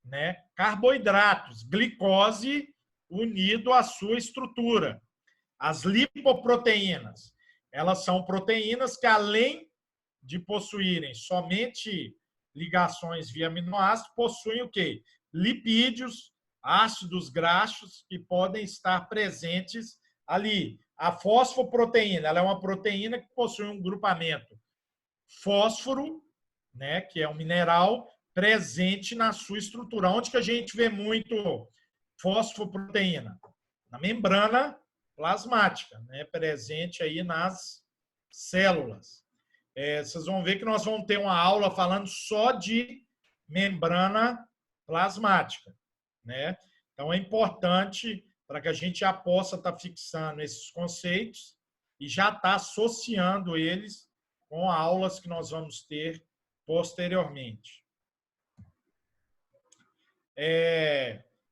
né, carboidratos, glicose unido à sua estrutura. As lipoproteínas, elas são proteínas que, além de possuírem somente ligações via aminoácidos, possuem o quê? Lipídios, ácidos graxos que podem estar presentes ali. A fosfoproteína, ela é uma proteína que possui um grupamento fósforo, né, que é um mineral presente na sua estrutura. Onde que a gente vê muito fosfoproteína? Na membrana plasmática, né, presente aí nas células. Vocês vão ver que nós vamos ter uma aula falando só de membrana plasmática, né? Então, é importante para que a gente já possa estar fixando esses conceitos e já estar associando eles com aulas que nós vamos ter posteriormente.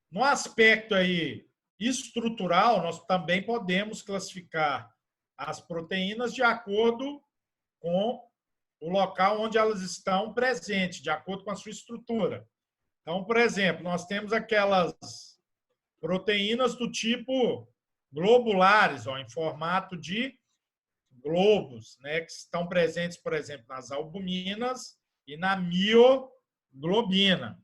No aspecto aí estrutural, nós também podemos classificar as proteínas de acordo com o local onde elas estão presentes, de acordo com a sua estrutura. Então, por exemplo, nós temos aquelas proteínas do tipo globulares, ó, em formato de globos, né, que estão presentes, por exemplo, nas albuminas e na mioglobina.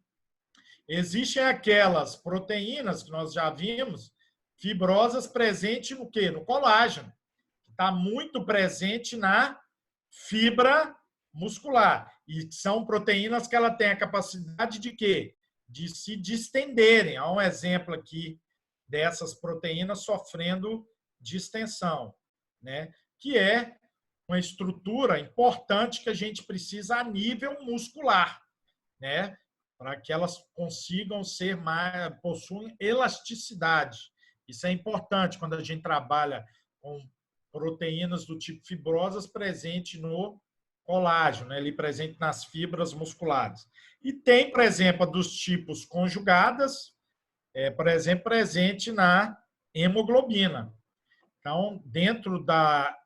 Existem aquelas proteínas que nós já vimos, fibrosas, presentes no quê? No colágeno, que está muito presente na fibra muscular. E são proteínas que ela tem a capacidade de quê? De se distenderem. Há um exemplo aqui dessas proteínas sofrendo distensão, né? Que é uma estrutura importante que a gente precisa a nível muscular, né? Para que elas consigam ser mais, possuem elasticidade. Isso é importante quando a gente trabalha com proteínas do tipo fibrosas presente no colágeno, né, ali presente nas fibras musculares. E tem, por exemplo, dos tipos conjugadas, por exemplo, presente na hemoglobina. Então, dentro da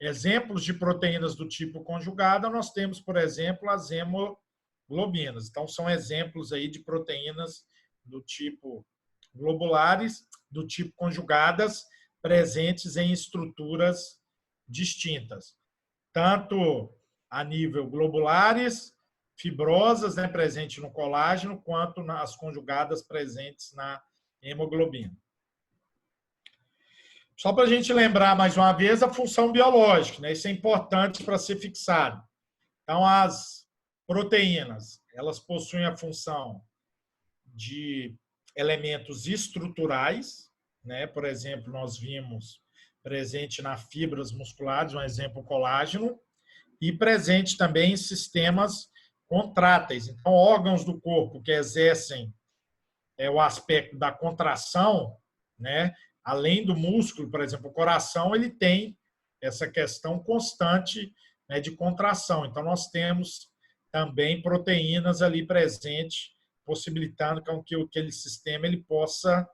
exemplos de proteínas do tipo conjugada, nós temos, por exemplo, as hemoglobinas. Então, são exemplos aí de proteínas do tipo globulares, do tipo conjugadas, presentes em estruturas distintas, tanto a nível globulares, fibrosas, né, presente no colágeno, quanto nas conjugadas presentes na hemoglobina. Só para a gente lembrar mais uma vez a função biológica, né? Isso é importante para ser fixado. Então, as proteínas, elas possuem a função de elementos estruturais, né? Por exemplo, nós vimos presente nas fibras musculares, um exemplo, o colágeno, e presente também em sistemas contráteis. Então, órgãos do corpo que exercem o aspecto da contração, né? Além do músculo, por exemplo, o coração, ele tem essa questão constante, né, de contração. Então, nós temos também proteínas ali presentes, possibilitando que aquele sistema ele possa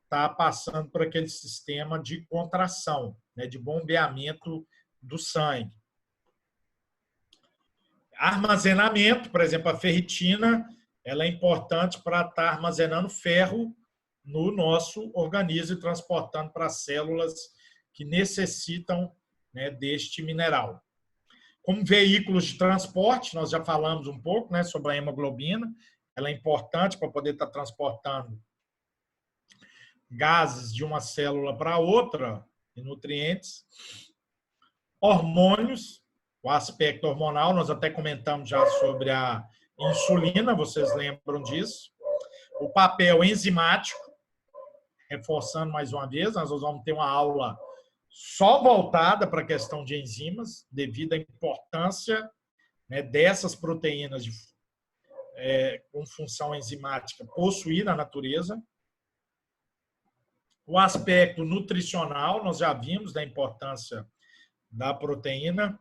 estar passando por aquele sistema de contração, né, de bombeamento do sangue. Armazenamento, por exemplo, a ferritina, ela é importante para estar armazenando ferro no nosso organismo e transportando para as células que necessitam, né, deste mineral. Como veículos de transporte, nós já falamos um pouco, né, sobre a hemoglobina, ela é importante para poder estar transportando gases de uma célula para outra, e nutrientes. Hormônios, o aspecto hormonal, nós até comentamos já sobre a insulina, vocês lembram disso. o papel enzimático, reforçando mais uma vez, nós vamos ter uma aula só voltada para a questão de enzimas, devido à importância, né, dessas proteínas com função enzimática possuir na natureza. O aspecto nutricional, nós já vimos da importância da proteína,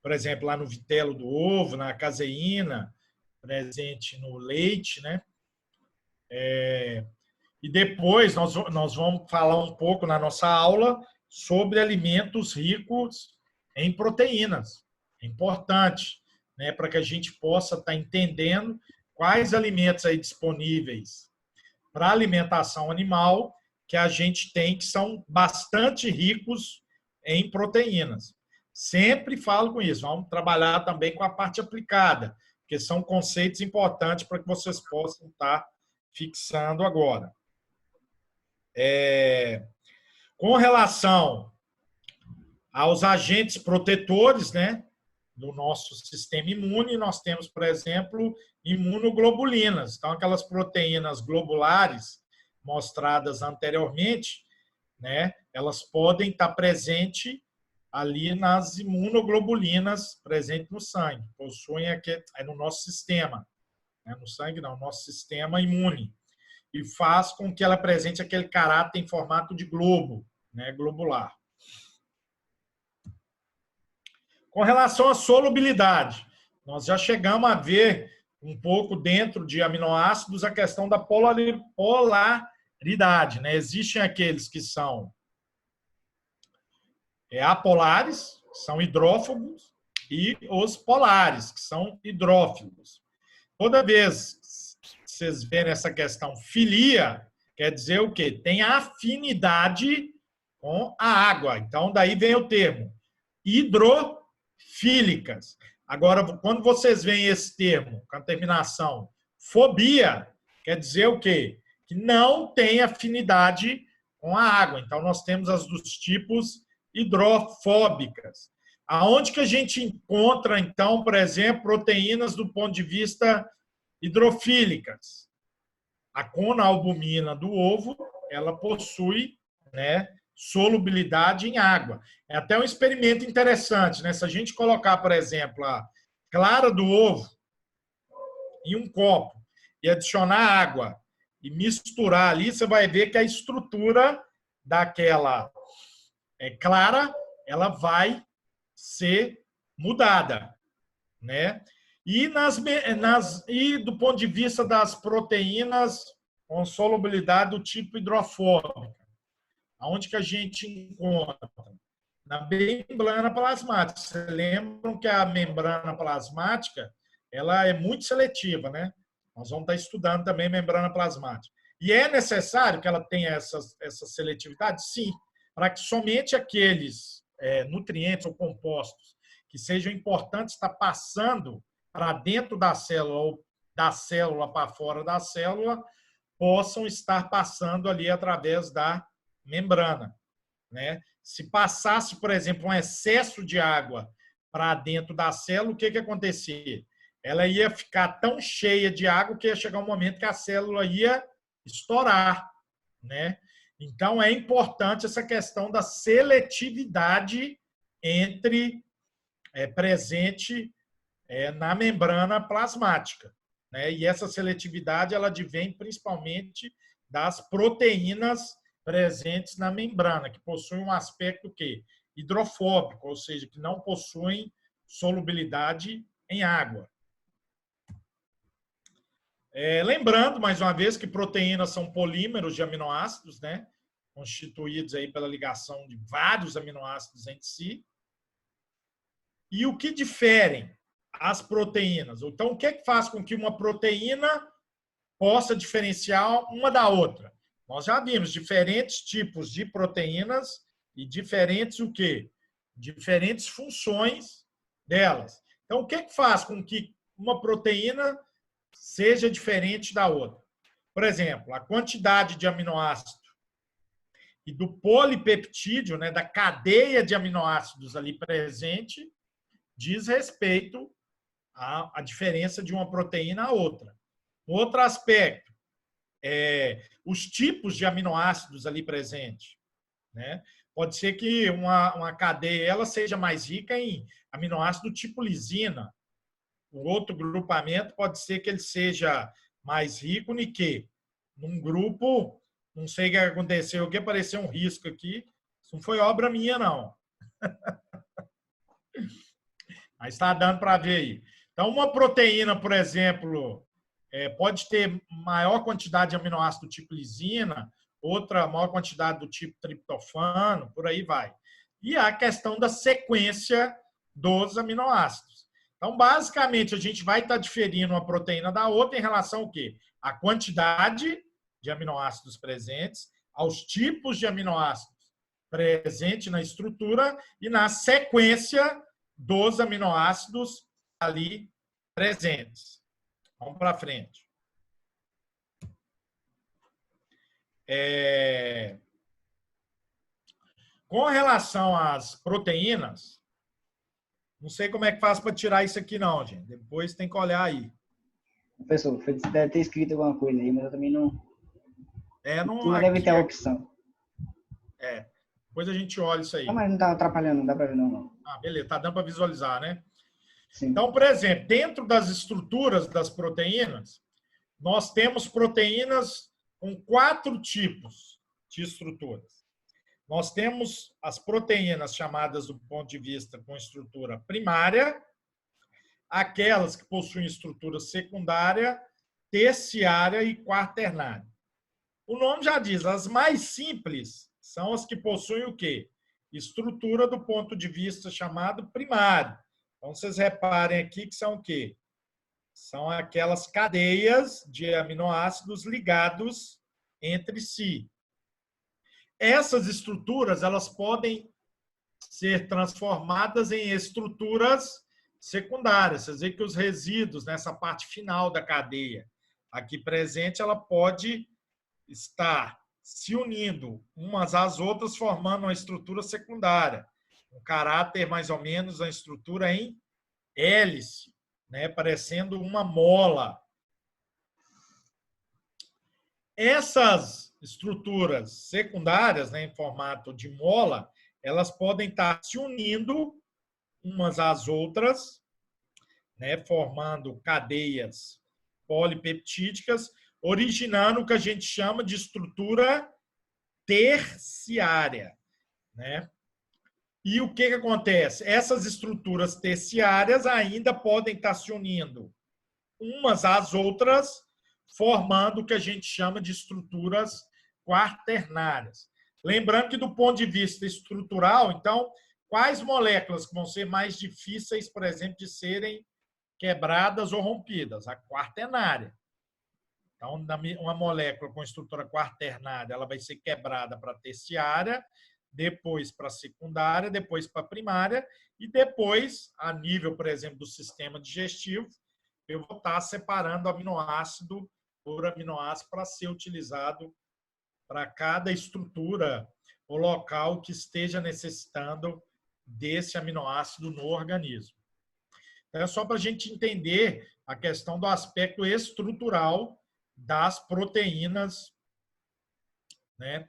por exemplo, lá no vitelo do ovo, na caseína, presente no leite, né? E depois nós vamos falar um pouco na nossa aula sobre alimentos ricos em proteínas. É importante, né, para que a gente possa estar entendendo quais alimentos aí disponíveis para alimentação animal que a gente tem, que são bastante ricos em proteínas. Sempre falo com isso. Vamos trabalhar também com a parte aplicada, porque são conceitos importantes para que vocês possam estar fixando agora. Com relação aos agentes protetores, né, do nosso sistema imune, nós temos, por exemplo, imunoglobulinas. Então, aquelas proteínas globulares mostradas anteriormente, né, elas podem estar presentes ali nas imunoglobulinas presentes no sangue, possuem aqui no nosso sistema, né, no sangue não, no nosso sistema imune, e faz com que ela apresente aquele caráter em formato de globo, né, globular. Com relação à solubilidade, nós já chegamos a ver um pouco dentro de aminoácidos a questão da polaridade, né? Existem aqueles que são apolares, são hidrófobos, e os polares, que são hidrófilos. Toda vez que vocês verem essa questão filia, quer dizer o quê? Tem afinidade com a água. Então, daí vem o termo hidrofílicas. Agora, quando vocês veem esse termo com a terminação fobia, quer dizer o quê? Que não tem afinidade com a água. Então, nós temos as dos tipos hidrofóbicas. Aonde que a gente encontra, então, por exemplo, proteínas do ponto de vista hidrofílicas? A conalbumina do ovo, ela possui, né, solubilidade em água. É até um experimento interessante, né? Se a gente colocar, por exemplo, a clara do ovo em um copo e adicionar água e misturar ali, você vai ver que a estrutura daquela clara, ela vai ser mudada, né? E, e do ponto de vista das proteínas com solubilidade do tipo hidrofóbica, aonde que a gente encontra? Na membrana plasmática. Vocês lembram que a membrana plasmática ela é muito seletiva, né? Nós vamos estar estudando também a membrana plasmática. E é necessário que ela tenha essa seletividade? Sim, para que somente aqueles nutrientes ou compostos que sejam importantes estar passando para dentro da célula ou da célula para fora da célula possam estar passando ali através da membrana, né? Se passasse, por exemplo, um excesso de água para dentro da célula, o que acontecia? Ela ia ficar tão cheia de água que ia chegar um momento que a célula ia estourar, né? Então, é importante essa questão da seletividade entre presente na membrana plasmática, né? E essa seletividade ela advém principalmente das proteínas presentes na membrana, que possuem um aspecto que hidrofóbico, ou seja, que não possuem solubilidade em água. Lembrando, mais uma vez, que proteínas são polímeros de aminoácidos, né? Constituídos aí pela ligação de vários aminoácidos entre si. E o que diferem as proteínas? Então, o que é que faz com que uma proteína possa diferenciar uma da outra? Nós já vimos diferentes tipos de proteínas e diferentes o quê? Diferentes funções delas. Então, o que é que faz com que uma proteína seja diferente da outra? Por exemplo, a quantidade de aminoácido e do polipeptídeo, né, da cadeia de aminoácidos ali presente, diz respeito à diferença de uma proteína a outra. Outro aspecto, os tipos de aminoácidos ali presentes, né? Pode ser que uma cadeia ela seja mais rica em aminoácido tipo lisina. O outro grupamento pode ser que ele seja mais rico em quê? Num grupo, não sei o que aconteceu, o que apareceu um risco aqui. Isso não foi obra minha, não. Mas está dando para ver aí. Então, uma proteína, por exemplo, pode ter maior quantidade de aminoácido do tipo lisina, outra maior quantidade do tipo triptofano, por aí vai. E a questão da sequência dos aminoácidos. Então, basicamente, a gente vai estar diferindo uma proteína da outra em relação ao quê? A quantidade de aminoácidos presentes, aos tipos de aminoácidos presentes na estrutura e na sequência dos aminoácidos ali presentes. Vamos para frente. Com relação às proteínas, não sei como é que faz para tirar isso aqui não, gente. Depois tem que olhar aí. Professor, deve ter escrito alguma coisa aí, mas eu também não... Não deve aqui, ter a opção. Depois a gente olha isso aí. Não, mas não está atrapalhando, não dá para ver não. Beleza, tá dando para visualizar, né? Sim. Então, por exemplo, dentro das estruturas das proteínas, nós temos proteínas com 4 tipos de estruturas. Nós temos as proteínas chamadas, do ponto de vista com estrutura primária, aquelas que possuem estrutura secundária, terciária e quaternária. O nome já diz, as mais simples são as que possuem o quê? Estrutura do ponto de vista chamado primário. Então, vocês reparem aqui que são o quê? São aquelas cadeias de aminoácidos ligados entre si. Essas estruturas, elas podem ser transformadas em estruturas secundárias. Vocês veem que os resíduos nessa parte final da cadeia aqui presente, ela pode estar se unindo umas às outras, formando uma estrutura secundária. Um caráter mais ou menos, a estrutura em hélice, né, parecendo uma mola. Essas estruturas secundárias, né, em formato de mola, elas podem estar se unindo umas às outras, né, formando cadeias polipeptídicas, originando o que a gente chama de estrutura terciária, né? E o que acontece? Essas estruturas terciárias ainda podem estar se unindo umas às outras, formando o que a gente chama de estruturas quaternárias. Lembrando que, do ponto de vista estrutural, então, quais moléculas que vão ser mais difíceis, por exemplo, de serem quebradas ou rompidas? A quaternária. Então, uma molécula com estrutura quaternária, ela vai ser quebrada para a terciária, depois para a secundária, depois para a primária, e depois, a nível, por exemplo, do sistema digestivo, eu vou estar separando aminoácido por aminoácido para ser utilizado para cada estrutura ou local que esteja necessitando desse aminoácido no organismo. Então, é só para a gente entender a questão do aspecto estrutural das proteínas, né,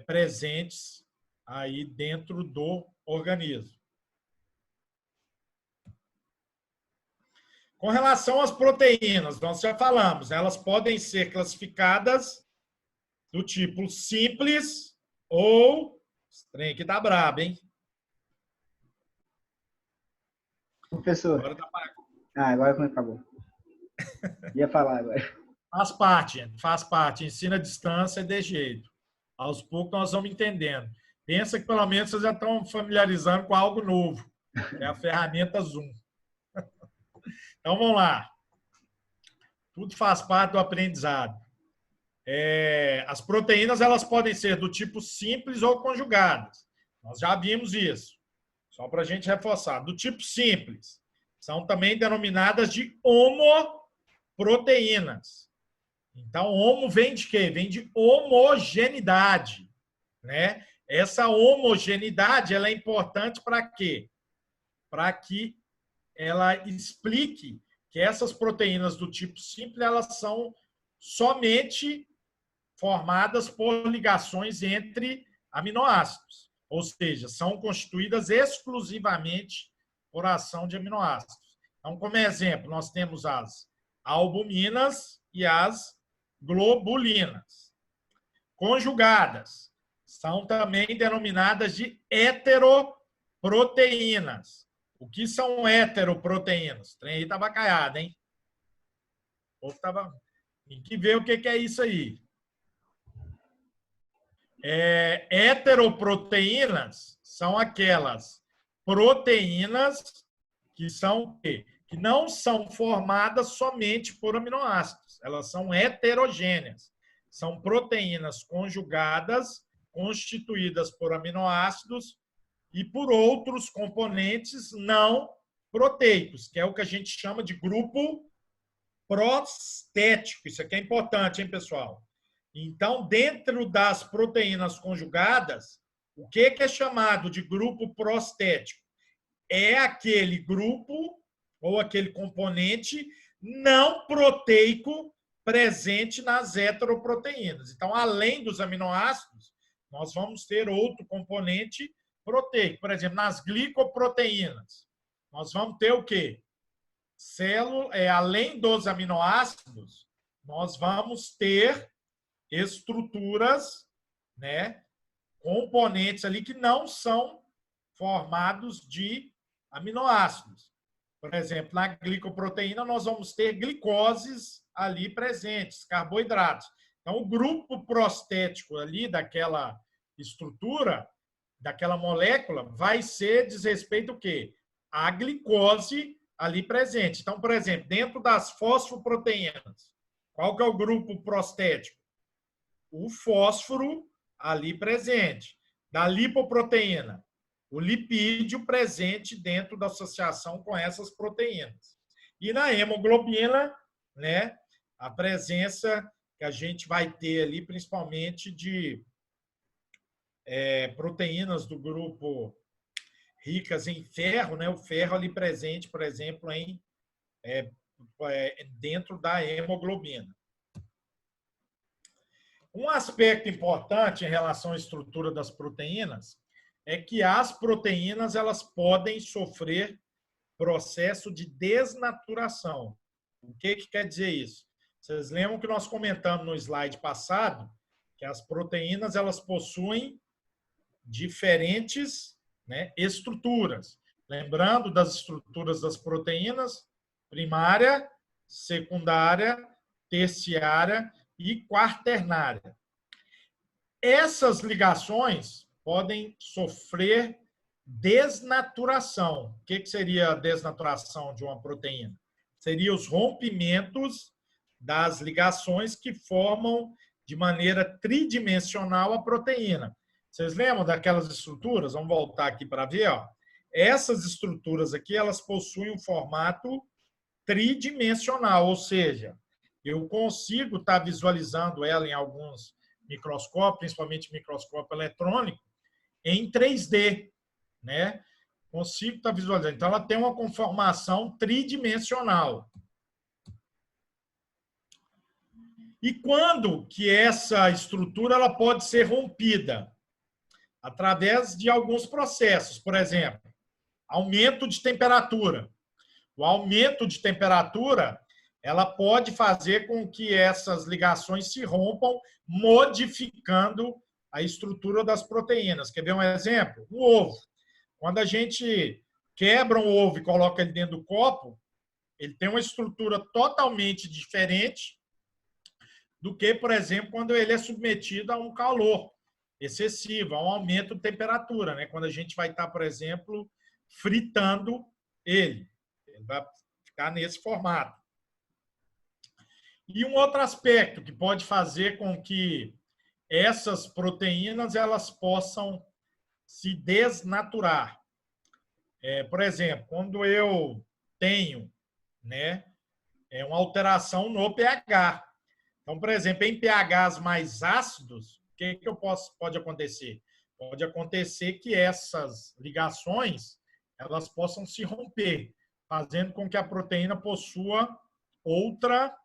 presentes aí dentro do organismo. Com relação às proteínas, nós já falamos, elas podem ser classificadas do tipo simples ou... Esse trem aqui tá brabo, hein? Professor. Agora tá... agora como acabou. Ia falar agora. Faz parte, gente. Faz parte. Ensina à distância é de jeito. Aos poucos nós vamos entendendo. Pensa que pelo menos vocês já estão familiarizando com algo novo. É a ferramenta Zoom. Então vamos lá. Tudo faz parte do aprendizado. As proteínas elas podem ser do tipo simples ou conjugadas. Nós já vimos isso. Só para a gente reforçar. Do tipo simples, são também denominadas de homoproteínas. Então, homo vem de quê? Vem de homogeneidade, né? Essa homogeneidade ela é importante para quê? Para que ela explique que essas proteínas do tipo simples elas são somente formadas por ligações entre aminoácidos, ou seja, são constituídas exclusivamente por ação de aminoácidos. Então, como exemplo, nós temos as albuminas e as globulinas. Conjugadas são também denominadas de heteroproteínas. O que são heteroproteínas? O trem aí estava caiado, hein? O povo tava... Tem que ver o que é isso aí. Heteroproteínas são aquelas proteínas que não são formadas somente por aminoácidos. Elas são heterogêneas. São proteínas conjugadas, constituídas por aminoácidos e por outros componentes não proteicos, que é o que a gente chama de grupo prostético. Isso aqui é importante, hein, pessoal? Então, dentro das proteínas conjugadas, o que é chamado de grupo prostético? É aquele grupo ou aquele componente não proteico presente nas heteroproteínas. Então, além dos aminoácidos, nós vamos ter outro componente proteico. Por exemplo, nas glicoproteínas, nós vamos ter o quê? Além dos aminoácidos, nós vamos ter estruturas, né, componentes ali que não são formados de aminoácidos. Por exemplo, na glicoproteína, nós vamos ter glicoses ali presentes, carboidratos. Então, o grupo prostético ali daquela estrutura, daquela molécula, vai ser, diz respeito ao quê? A glicose ali presente. Então, por exemplo, dentro das fosfoproteínas, qual que é o grupo prostético? O fósforo ali presente. Da lipoproteína, o lipídio presente dentro da associação com essas proteínas. E na hemoglobina, né, a presença que a gente vai ter ali, principalmente de proteínas do grupo ricas em ferro, né, o ferro ali presente, por exemplo, dentro da hemoglobina. Um aspecto importante em relação à estrutura das proteínas é que as proteínas elas podem sofrer processo de desnaturação. O que quer dizer isso? Vocês lembram que nós comentamos no slide passado que as proteínas elas possuem diferentes, né, estruturas. Lembrando das estruturas das proteínas: primária, secundária, terciária e quaternária. Essas ligações podem sofrer desnaturação. O que seria a desnaturação de uma proteína? Seria os rompimentos das ligações que formam de maneira tridimensional a proteína. Vocês lembram daquelas estruturas? Vamos voltar aqui para ver. Ó. Essas estruturas aqui elas possuem um formato tridimensional, ou seja, eu consigo estar visualizando ela em alguns microscópios, principalmente microscópio eletrônico, em 3D, né? Consigo estar visualizando. Então, ela tem uma conformação tridimensional. E quando que essa estrutura ela pode ser rompida? Através de alguns processos. Por exemplo, aumento de temperatura. O aumento de temperatura ela pode fazer com que essas ligações se rompam, modificando a estrutura das proteínas. Quer ver um exemplo? O ovo. Quando a gente quebra um ovo e coloca ele dentro do copo, ele tem uma estrutura totalmente diferente do que, por exemplo, quando ele é submetido a um calor excessivo, a um aumento de temperatura, né? Quando a gente vai estar, por exemplo, fritando ele. Ele vai ficar nesse formato. E um outro aspecto que pode fazer com que essas proteínas elas possam se desnaturar. Por exemplo, quando eu tenho, né, uma alteração no pH. Então, por exemplo, em pHs mais ácidos, o que pode acontecer? Pode acontecer que essas ligações elas possam se romper, fazendo com que a proteína possua outra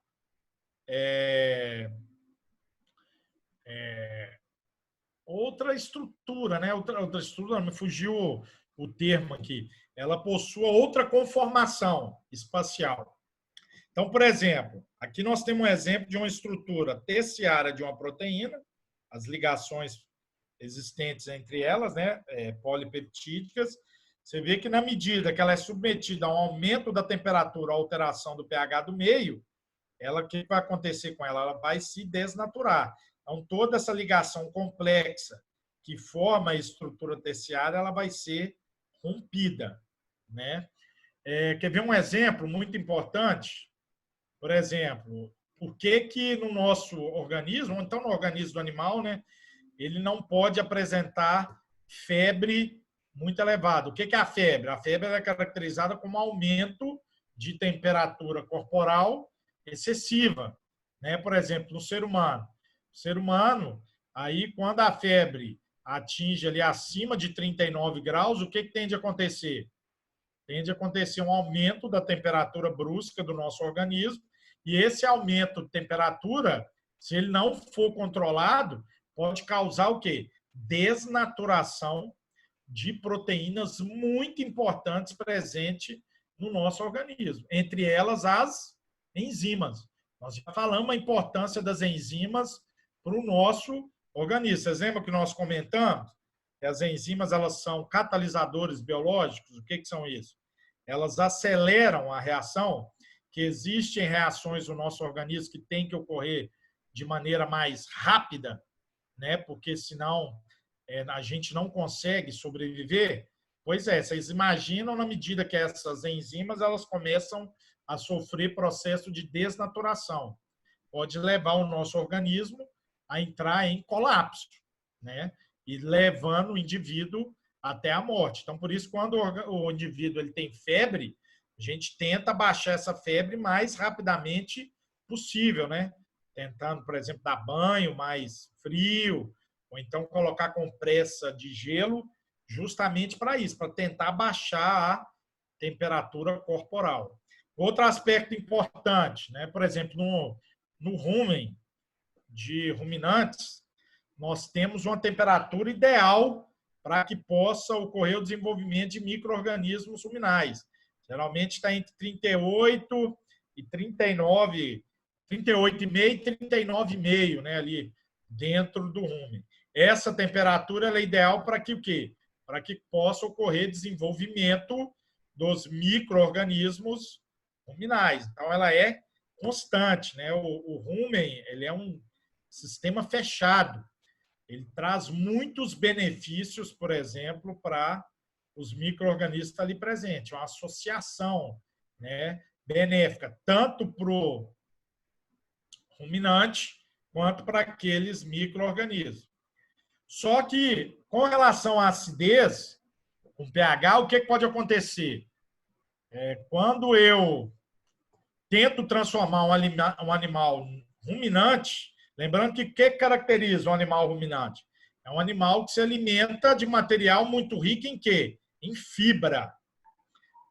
outra estrutura, né? Outra estrutura, me fugiu o termo aqui. Ela possua outra conformação espacial. Então, por exemplo, aqui nós temos um exemplo de uma estrutura terciária de uma proteína, as ligações existentes entre elas, né, polipeptídicas. Você vê que na medida que ela é submetida a um aumento da temperatura, a alteração do pH do meio, o que vai acontecer com ela? Ela vai se desnaturar. Então, toda essa ligação complexa que forma a estrutura terciária, ela vai ser rompida, né? Quer ver um exemplo muito importante? Por exemplo, por que no nosso organismo, ou então no organismo do animal, né, ele não pode apresentar febre muito elevada? O que é a febre? A febre é caracterizada como aumento de temperatura corporal excessiva, né? Por exemplo, no ser humano. O ser humano, aí quando a febre atinge ali acima de 39 graus, o que tende a acontecer? Tende a acontecer um aumento da temperatura brusca do nosso organismo, e esse aumento de temperatura, se ele não for controlado, pode causar o quê? Desnaturação de proteínas muito importantes presentes no nosso organismo, entre elas as enzimas. Nós já falamos a importância das enzimas para o nosso organismo. Vocês lembram que nós comentamos? Que as enzimas, elas são catalisadores biológicos. O que são isso? Elas aceleram a reação, que existem reações no nosso organismo que tem que ocorrer de maneira mais rápida, né? Porque senão a gente não consegue sobreviver. Pois é, vocês imaginam na medida que essas enzimas elas começam a sofrer processo de desnaturação. Pode levar o nosso organismo a entrar em colapso, né? E levando o indivíduo até a morte. Então, por isso, quando o indivíduo ele tem febre, a gente tenta baixar essa febre mais rapidamente possível, né? Tentando, por exemplo, dar banho mais frio, ou então colocar compressa de gelo, justamente para isso, para tentar baixar a temperatura corporal. Outro aspecto importante, né? Por exemplo, no rumen de ruminantes, nós temos uma temperatura ideal para que possa ocorrer o desenvolvimento de micro-organismos ruminais. Geralmente está entre 38 e 39, 38,5 e 39,5, né, ali dentro do rumen. Essa temperatura é ideal para que o quê? Para que possa ocorrer desenvolvimento dos micro-organismos ruminais. Então, ela é constante, né? O rumen, ele é um sistema fechado. Ele traz muitos benefícios, por exemplo, para os micro-organismos ali presentes. Uma associação, né, benéfica, tanto para o ruminante quanto para aqueles micro-organismos. Só que, com relação à acidez, com pH, o que pode acontecer? Quando eu tento transformar um animal ruminante, lembrando que o que caracteriza um animal ruminante? É um animal que se alimenta de material muito rico em quê? Em fibra.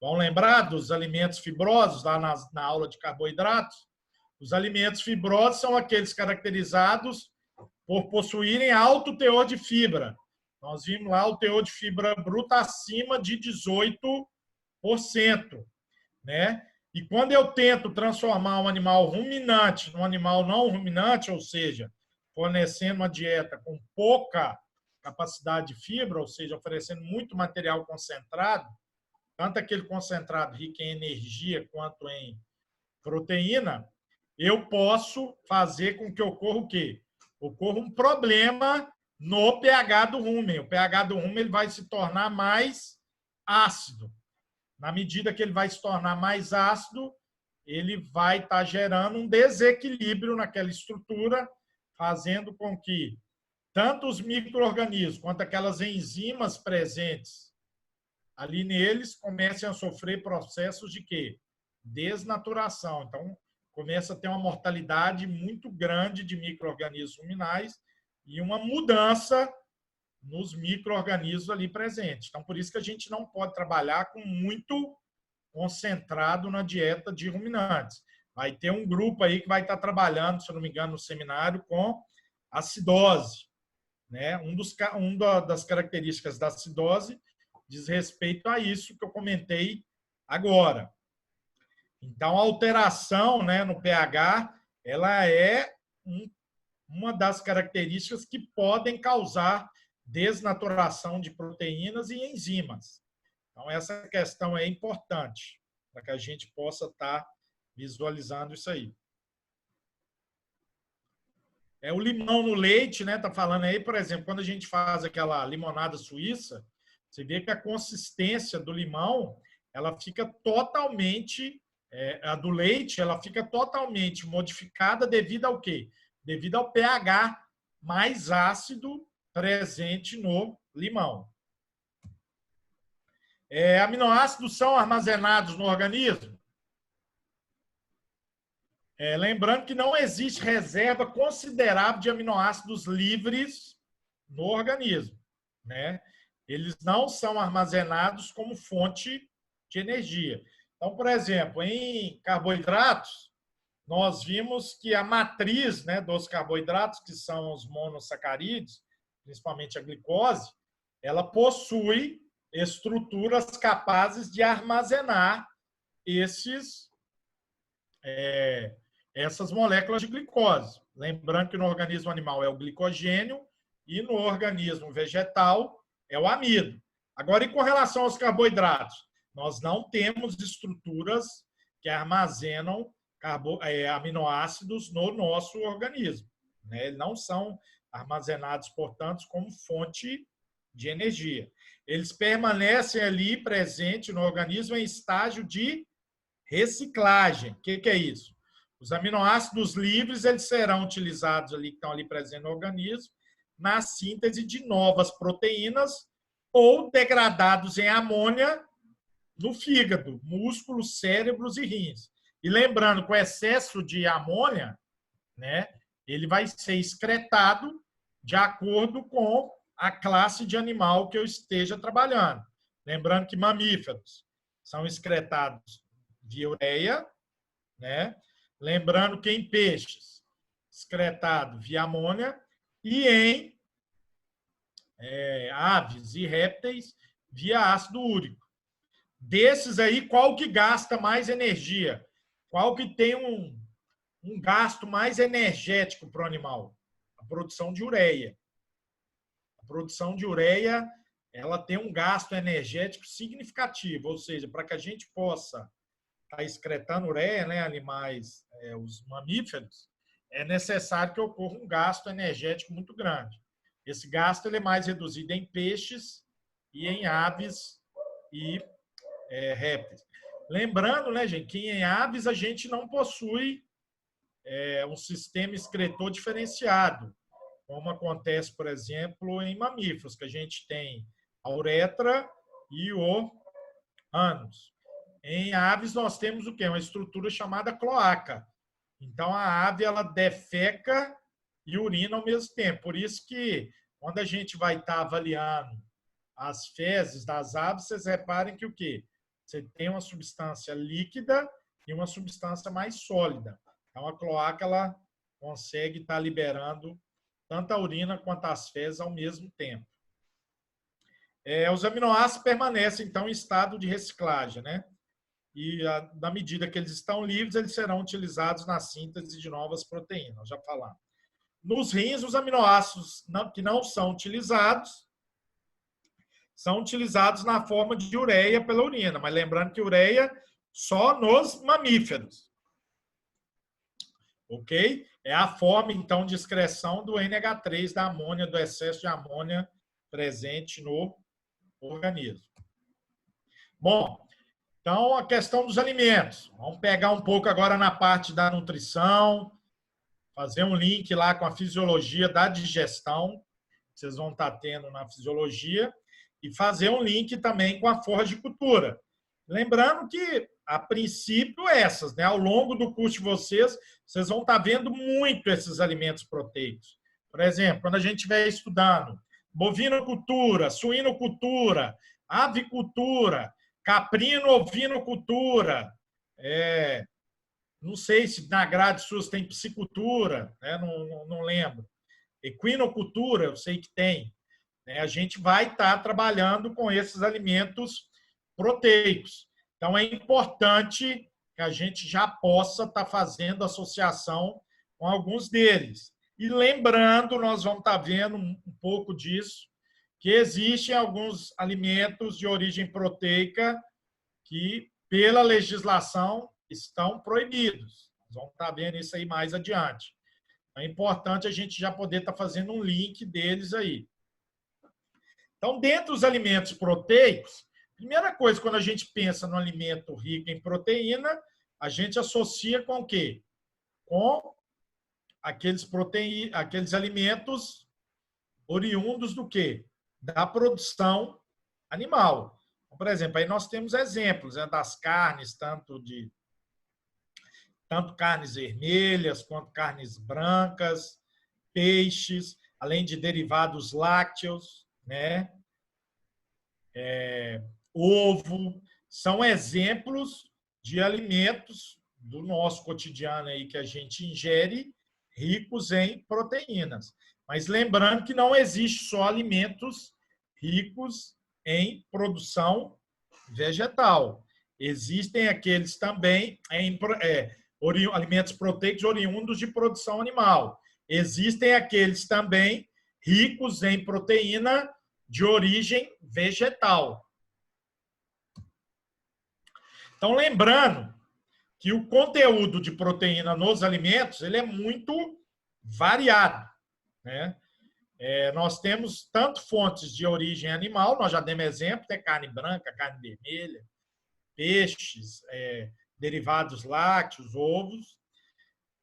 Vão lembrar dos alimentos fibrosos, lá na aula de carboidratos? Os alimentos fibrosos são aqueles caracterizados por possuírem alto teor de fibra. Nós vimos lá o teor de fibra bruta acima de 18%, né? E quando eu tento transformar um animal ruminante num animal não ruminante, ou seja, fornecendo uma dieta com pouca capacidade de fibra, ou seja, oferecendo muito material concentrado, tanto aquele concentrado rico em energia quanto em proteína, eu posso fazer com que ocorra o quê? Ocorra um problema no pH do rumen. O pH do rumen ele vai se tornar mais ácido. Na medida que ele vai se tornar mais ácido, ele vai estar gerando um desequilíbrio naquela estrutura, fazendo com que tanto os micro-organismos quanto aquelas enzimas presentes ali neles comecem a sofrer processos de quê? Desnaturação. Então, começa a ter uma mortalidade muito grande de micro-organismos ruminais e uma mudança nos micro-organismos ali presentes. Então, por isso que a gente não pode trabalhar com muito concentrado na dieta de ruminantes. Vai ter um grupo aí que vai estar trabalhando, se não me engano, no seminário, com acidose, né? Das características da acidose diz respeito a isso que eu comentei agora. Então, a alteração, né, no pH, ela é uma das características que podem causar desnaturação de proteínas e enzimas. Então, essa questão é importante para que a gente possa estar visualizando isso aí. O limão no leite, né? Tá falando aí, por exemplo, quando a gente faz aquela limonada suíça, você vê que a consistência do limão, ela fica totalmente, a do leite, ela fica totalmente modificada devido ao quê? Devido ao pH mais ácido presente no limão. Aminoácidos são armazenados no organismo? Lembrando que não existe reserva considerável de aminoácidos livres no organismo, né? Eles não são armazenados como fonte de energia. Então, por exemplo, em carboidratos, nós vimos que a matriz, né, dos carboidratos, que são os monossacarídeos, principalmente a glicose, ela possui estruturas capazes de armazenar essas moléculas de glicose. Lembrando que no organismo animal é o glicogênio e no organismo vegetal é o amido. Agora, em relação aos carboidratos, nós não temos estruturas que armazenam aminoácidos no nosso organismo, né? Eles não são armazenados, portanto, como fonte de energia. Eles permanecem ali presentes no organismo em estágio de reciclagem. O que é isso? Os aminoácidos livres, eles serão utilizados ali, que estão ali presentes no organismo, na síntese de novas proteínas ou degradados em amônia no fígado, músculos, cérebros e rins. E lembrando que o excesso de amônia, né, ele vai ser excretado de acordo com a classe de animal que eu esteja trabalhando. Lembrando que mamíferos são excretados via ureia, né? Lembrando que em peixes, excretado via amônia, e em aves e répteis, via ácido úrico. Desses aí, qual que gasta mais energia? Qual que tem um gasto mais energético para o animal? A produção de ureia. A produção de ureia, ela tem um gasto energético significativo, ou seja, para que a gente possa estar excretando ureia, né, animais, os mamíferos, é necessário que ocorra um gasto energético muito grande. Esse gasto ele é mais reduzido em peixes e em aves e répteis. Lembrando, né, gente, que em aves a gente não possui um sistema excretor diferenciado, como acontece, por exemplo, em mamíferos, que a gente tem a uretra e o ânus. Em aves, nós temos o quê? Uma estrutura chamada cloaca. Então, a ave ela defeca e urina ao mesmo tempo. Por isso que, quando a gente vai estar avaliando as fezes das aves, vocês reparem que o quê? Você tem uma substância líquida e uma substância mais sólida. Então, a cloaca ela consegue estar liberando tanto a urina quanto as fezes ao mesmo tempo. Os aminoácidos permanecem, então, em estado de reciclagem, né? E, na medida que eles estão livres, eles serão utilizados na síntese de novas proteínas, já falamos. Nos rins, os aminoácidos que não são utilizados na forma de ureia pela urina, mas lembrando que ureia só nos mamíferos. Ok? É a forma, então, de excreção do NH3, da amônia, do excesso de amônia presente no organismo. Bom, então, a questão dos alimentos. Vamos pegar um pouco agora na parte da nutrição, fazer um link lá com a fisiologia da digestão, que vocês vão estar tendo na fisiologia, e fazer um link também com a forragicultura. Lembrando que, a princípio, essas, né? Ao longo do curso de vocês vão estar vendo muito esses alimentos proteicos. Por exemplo, quando a gente estiver estudando bovinocultura, suinocultura, avicultura, caprino-ovinocultura, não sei se na grade SUS tem piscicultura, né? Não lembro. equinocultura, eu sei que tem, né? A gente vai estar trabalhando com esses alimentos proteicos. Então, é importante que a gente já possa estar fazendo associação com alguns deles. E lembrando, nós vamos estar vendo um pouco disso, que existem alguns alimentos de origem proteica que, pela legislação, estão proibidos. Nós vamos estar vendo isso aí mais adiante. É importante a gente já poder estar fazendo um link deles aí. Então, dentro dos alimentos proteicos, primeira coisa, quando a gente pensa no alimento rico em proteína, a gente associa com o quê? Com aqueles alimentos oriundos do quê? Da produção animal. Então, por exemplo, aí nós temos exemplos, né, das carnes, tanto carnes vermelhas quanto carnes brancas, peixes, além de derivados lácteos, né? Ovo, são exemplos de alimentos do nosso cotidiano aí que a gente ingere, ricos em proteínas. Mas lembrando que não existe só alimentos ricos em produção vegetal. Existem aqueles também alimentos proteicos oriundos de produção animal. Existem aqueles também ricos em proteína de origem vegetal. Então, lembrando que o conteúdo de proteína nos alimentos ele é muito variado, né? Nós temos tanto fontes de origem animal, nós já demos exemplo, tem carne branca, carne vermelha, peixes, derivados lácteos, ovos.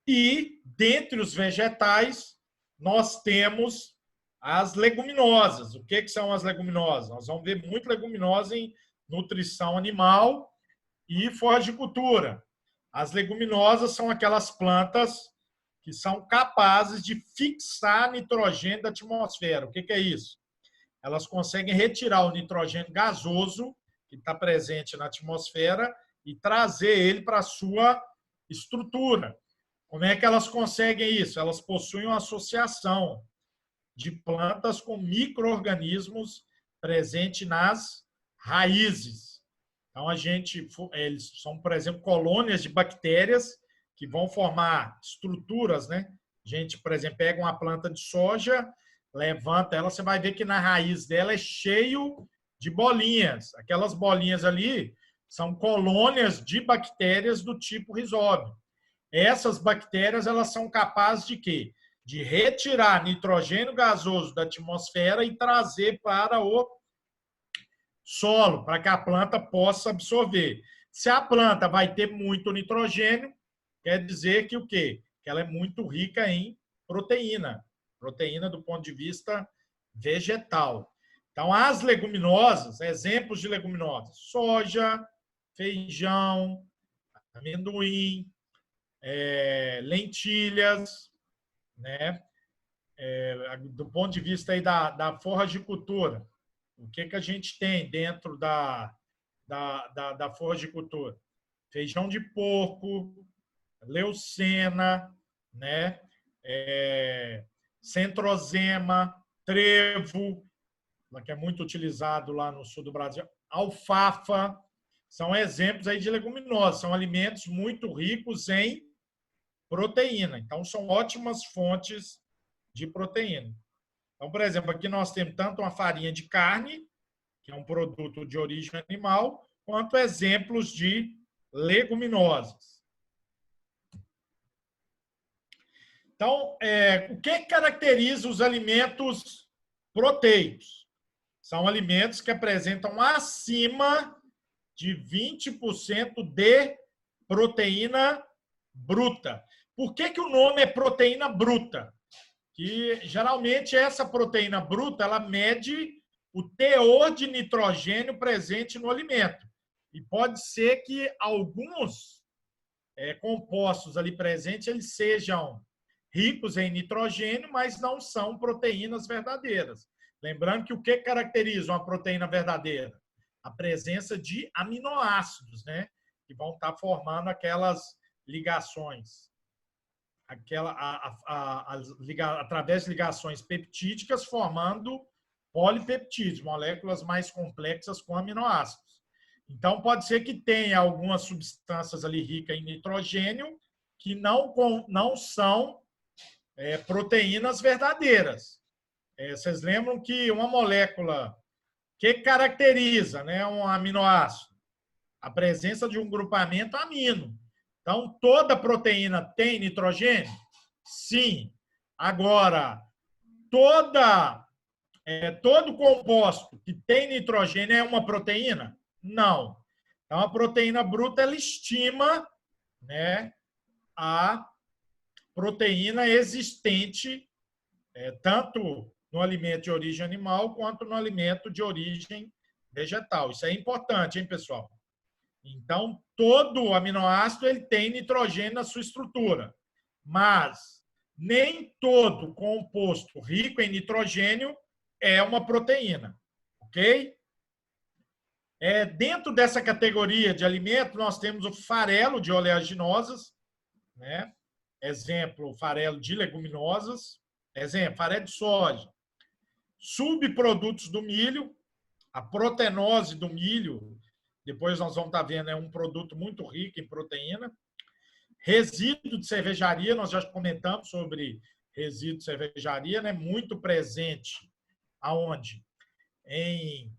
E, dentre os vegetais, nós temos as leguminosas. O que são as leguminosas? Nós vamos ver muito leguminosa em nutrição animal e forragicultura. As leguminosas são aquelas plantas que são capazes de fixar nitrogênio da atmosfera. O que é isso? Elas conseguem retirar o nitrogênio gasoso que está presente na atmosfera e trazer ele para a sua estrutura. Como é que elas conseguem isso? Elas possuem uma associação de plantas com micro-organismos presentes nas raízes. Então, eles são, por exemplo, colônias de bactérias que vão formar estruturas, né? A gente, por exemplo, pega uma planta de soja, levanta ela, você vai ver que na raiz dela é cheio de bolinhas. Aquelas bolinhas ali são colônias de bactérias do tipo Rhizóbio. Essas bactérias, elas são capazes de quê? De retirar nitrogênio gasoso da atmosfera e trazer para o solo, para que a planta possa absorver. Se a planta vai ter muito nitrogênio, quer dizer que o quê? Que ela é muito rica em proteína. Proteína do ponto de vista vegetal. Então, as leguminosas, exemplos de leguminosas, soja, feijão, amendoim, lentilhas, né? Do ponto de vista aí da forragicultura, o que a gente tem dentro da forragicultura? Feijão de porco, leucena, né? Centrosema, trevo, que é muito utilizado lá no sul do Brasil, alfafa, são exemplos aí de leguminosas, são alimentos muito ricos em proteína. Então, são ótimas fontes de proteína. Então, por exemplo, aqui nós temos tanto uma farinha de carne, que é um produto de origem animal, quanto exemplos de leguminosas. Então, o que caracteriza os alimentos proteicos? São alimentos que apresentam acima de 20% de proteína bruta. Por que o nome é proteína bruta? Que geralmente essa proteína bruta ela mede o teor de nitrogênio presente no alimento. E pode ser que alguns compostos ali presentes eles sejam ricos em nitrogênio, mas não são proteínas verdadeiras. Lembrando que o que caracteriza uma proteína verdadeira? A presença de aminoácidos, né? Que vão estar formando aquelas ligações. através de ligações peptídicas, formando polipeptídeos, moléculas mais complexas com aminoácidos. Então, pode ser que tenha algumas substâncias ali ricas em nitrogênio que não são proteínas verdadeiras. Vocês lembram que uma molécula que caracteriza, né, um aminoácido? A presença de um grupamento amino. Então, toda proteína tem nitrogênio? Sim. Agora, todo composto que tem nitrogênio é uma proteína? Não. Então, a proteína bruta ela estima, né, a proteína existente tanto no alimento de origem animal quanto no alimento de origem vegetal. Isso é importante, hein, pessoal? Então, todo aminoácido ele tem nitrogênio na sua estrutura, mas nem todo composto rico em nitrogênio é uma proteína, ok? Dentro dessa categoria de alimento, nós temos o farelo de oleaginosas, né? Exemplo, farelo de leguminosas, exemplo, farelo de soja, subprodutos do milho, a protenose do milho, depois nós vamos estar vendo, é um produto muito rico em proteína. Resíduo de cervejaria, nós já comentamos sobre resíduo de cervejaria, né? Muito presente aonde? Em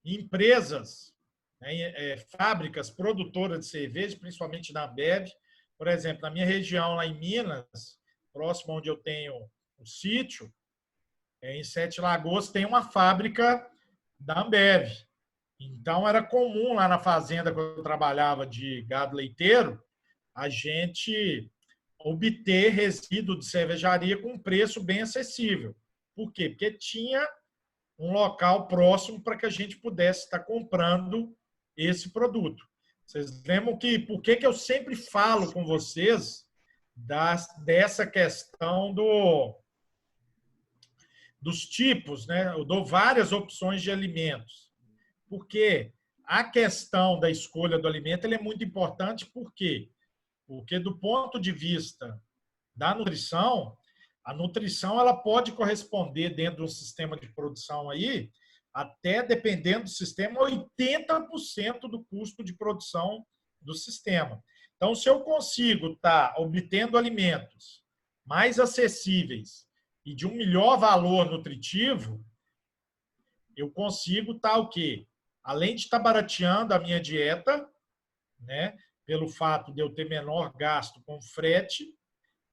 empresas, né? Fábricas produtoras de cerveja, principalmente da Ambev. Por exemplo, na minha região, lá em Minas, próximo onde eu tenho um sítio, em Sete Lagoas, tem uma fábrica da Ambev. Então, era comum lá na fazenda, quando eu trabalhava de gado leiteiro, a gente obter resíduo de cervejaria com um preço bem acessível. Por quê? Porque tinha um local próximo para que a gente pudesse estar comprando esse produto. Vocês lembram por que eu sempre falo com vocês dessa questão dos tipos, né? Eu dou várias opções de alimentos. Porque a questão da escolha do alimento é muito importante. Por quê? Porque, do ponto de vista da nutrição, a nutrição ela pode corresponder dentro de um sistema de produção aí, até dependendo do sistema, 80% do custo de produção do sistema. Então, se eu consigo estar obtendo alimentos mais acessíveis e de um melhor valor nutritivo, eu consigo estar o quê? Além de estar barateando a minha dieta, né, pelo fato de eu ter menor gasto com frete,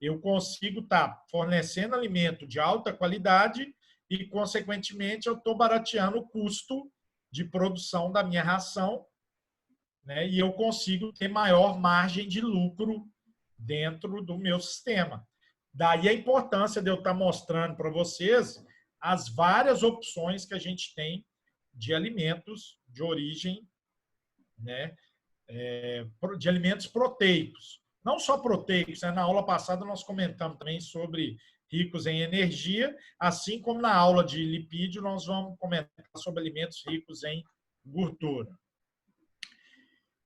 eu consigo estar fornecendo alimento de alta qualidade e, consequentemente, eu estou barateando o custo de produção da minha ração, né, e eu consigo ter maior margem de lucro dentro do meu sistema. Daí a importância de eu estar mostrando para vocês as várias opções que a gente tem de alimentos de origem, né, de alimentos proteicos. Não só proteicos, né? Na aula passada nós comentamos também sobre ricos em energia, assim como na aula de lipídio nós vamos comentar sobre alimentos ricos em gordura.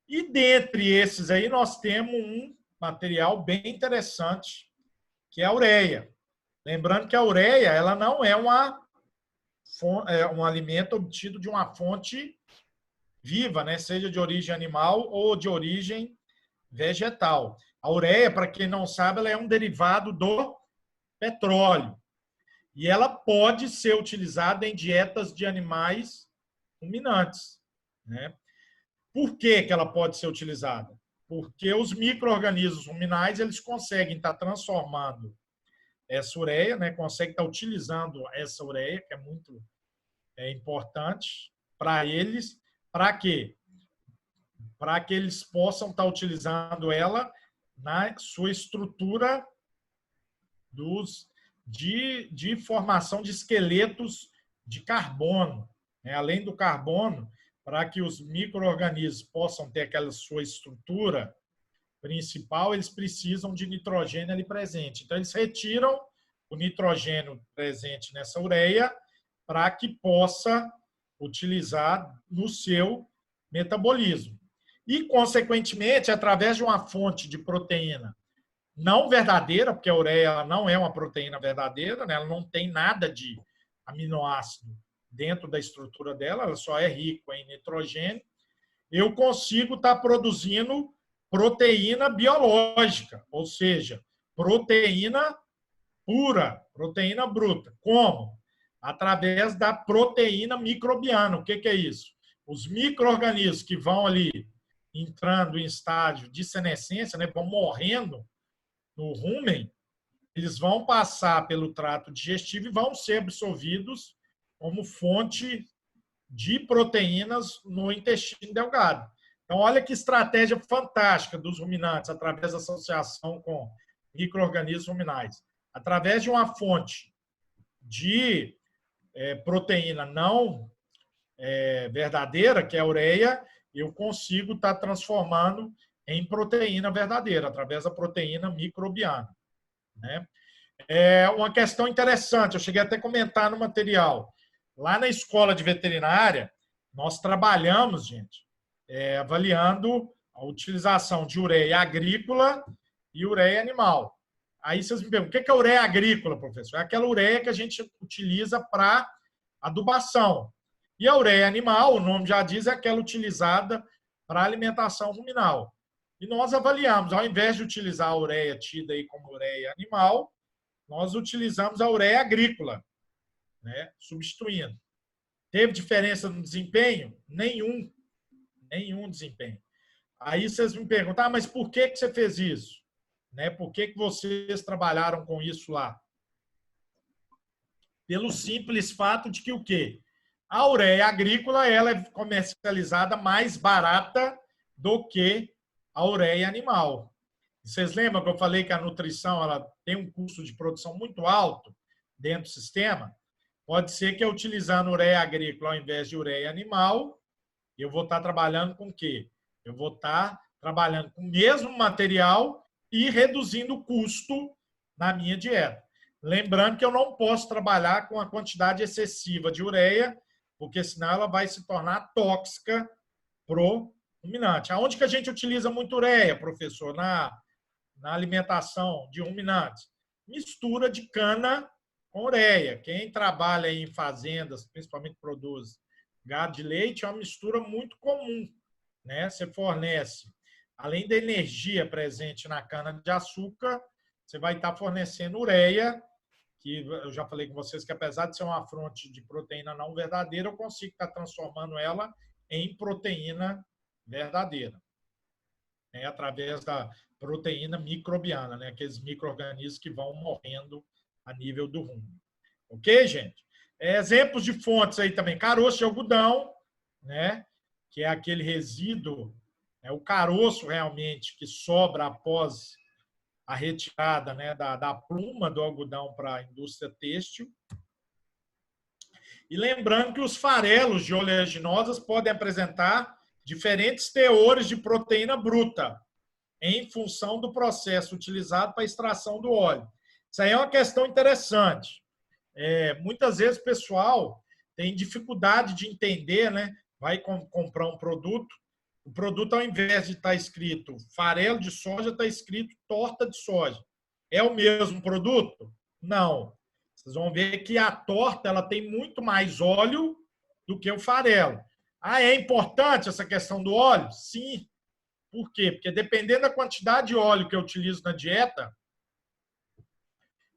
E dentre esses aí nós temos um material bem interessante, que é a ureia. Lembrando que a ureia ela não é um alimento obtido de uma fonte viva, né? Seja de origem animal ou de origem vegetal. A ureia, para quem não sabe, ela é um derivado do petróleo. E ela pode ser utilizada em dietas de animais ruminantes, né? Por que ela pode ser utilizada? Porque os micro-organismos ruminais eles conseguem estar transformando essa ureia, né? Conseguem estar utilizando essa ureia, que é muito importante para eles. Para quê? Para que eles possam estar utilizando ela na sua estrutura de formação de esqueletos de carbono. Né? Além do carbono, para que os micro-organismos possam ter aquela sua estrutura principal, eles precisam de nitrogênio ali presente. Então, eles retiram o nitrogênio presente nessa ureia para que possa utilizar no seu metabolismo. E, consequentemente, através de uma fonte de proteína não verdadeira, porque a ureia ela não é uma proteína verdadeira, né? Ela não tem nada de aminoácido dentro da estrutura dela, ela só é rica em nitrogênio. Eu consigo estar produzindo proteína biológica, ou seja, proteína pura, proteína bruta. Como? Através da proteína microbiana. O que é isso? Os micro-organismos que vão ali entrando em estágio de senescência, né, vão morrendo no rumen, eles vão passar pelo trato digestivo e vão ser absorvidos como fonte de proteínas no intestino delgado. Então, olha que estratégia fantástica dos ruminantes, através da associação com micro-organismos ruminais. Através de uma fonte de proteína não verdadeira, que é a ureia, eu consigo estar transformando em proteína verdadeira, através da proteína microbiana. Né? É uma questão interessante, eu cheguei até a comentar no material. Lá na escola de veterinária, nós trabalhamos, gente, avaliando a utilização de ureia agrícola e ureia animal. Aí vocês me perguntam, o que é ureia agrícola, professor? É aquela ureia que a gente utiliza para adubação. E a ureia animal, o nome já diz, é aquela utilizada para alimentação ruminal. E nós avaliamos, ao invés de utilizar a ureia tida aí como ureia animal, nós utilizamos a ureia agrícola, né, substituindo. Teve diferença no desempenho? Nenhum desempenho. Aí vocês me perguntam, mas por que você fez isso? Né? Por que vocês trabalharam com isso lá? Pelo simples fato de que o quê? A ureia agrícola ela é comercializada mais barata do que a ureia animal. Vocês lembram que eu falei que a nutrição ela tem um custo de produção muito alto dentro do sistema? Pode ser que eu utilizando ureia agrícola ao invés de ureia animal, eu vou estar trabalhando com o quê? Eu vou estar trabalhando com o mesmo material e reduzindo o custo na minha dieta. Lembrando que eu não posso trabalhar com a quantidade excessiva de ureia, porque senão ela vai se tornar tóxica pro ruminante. Aonde que a gente utiliza muito ureia, professor? Na alimentação de ruminantes. Mistura de cana com ureia. Quem trabalha em fazendas, principalmente produz gado de leite, é uma mistura muito comum. Né? Você fornece, além da energia presente na cana-de-açúcar, você vai estar fornecendo ureia, que eu já falei com vocês que apesar de ser uma fonte de proteína não verdadeira, eu consigo estar transformando ela em proteína verdadeira. Né? Através da proteína microbiana, né? Aqueles micro-organismos que vão morrendo a nível do rumo. Ok, gente? Exemplos de fontes aí também. Caroço de algodão, né? Que é aquele resíduo, o caroço realmente que sobra após a retirada, né, da pluma do algodão para a indústria têxtil. E lembrando que os farelos de oleaginosas podem apresentar diferentes teores de proteína bruta, em função do processo utilizado para a extração do óleo. Isso aí é uma questão interessante. Muitas vezes o pessoal tem dificuldade de entender, né? Vai comprar um produto, o produto, ao invés de estar escrito farelo de soja, está escrito torta de soja. É o mesmo produto? Não. Vocês vão ver que a torta ela tem muito mais óleo do que o farelo. É importante essa questão do óleo? Sim. Por quê? Porque dependendo da quantidade de óleo que eu utilizo na dieta,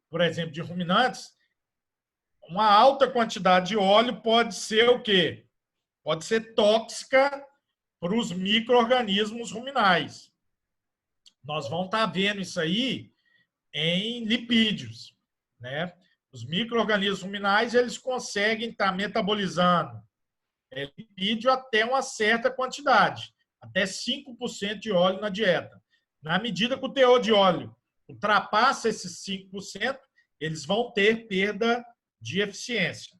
por exemplo, de ruminantes, uma alta quantidade de óleo pode ser o quê? Pode ser tóxica para os micro-organismos ruminais. Nós vamos estar vendo isso aí em lipídios, né? Os micro-organismos ruminais, eles conseguem estar metabolizando lipídio até uma certa quantidade. Até 5% de óleo na dieta. Na medida que o teor de óleo ultrapassa esses 5%, eles vão ter perda de eficiência.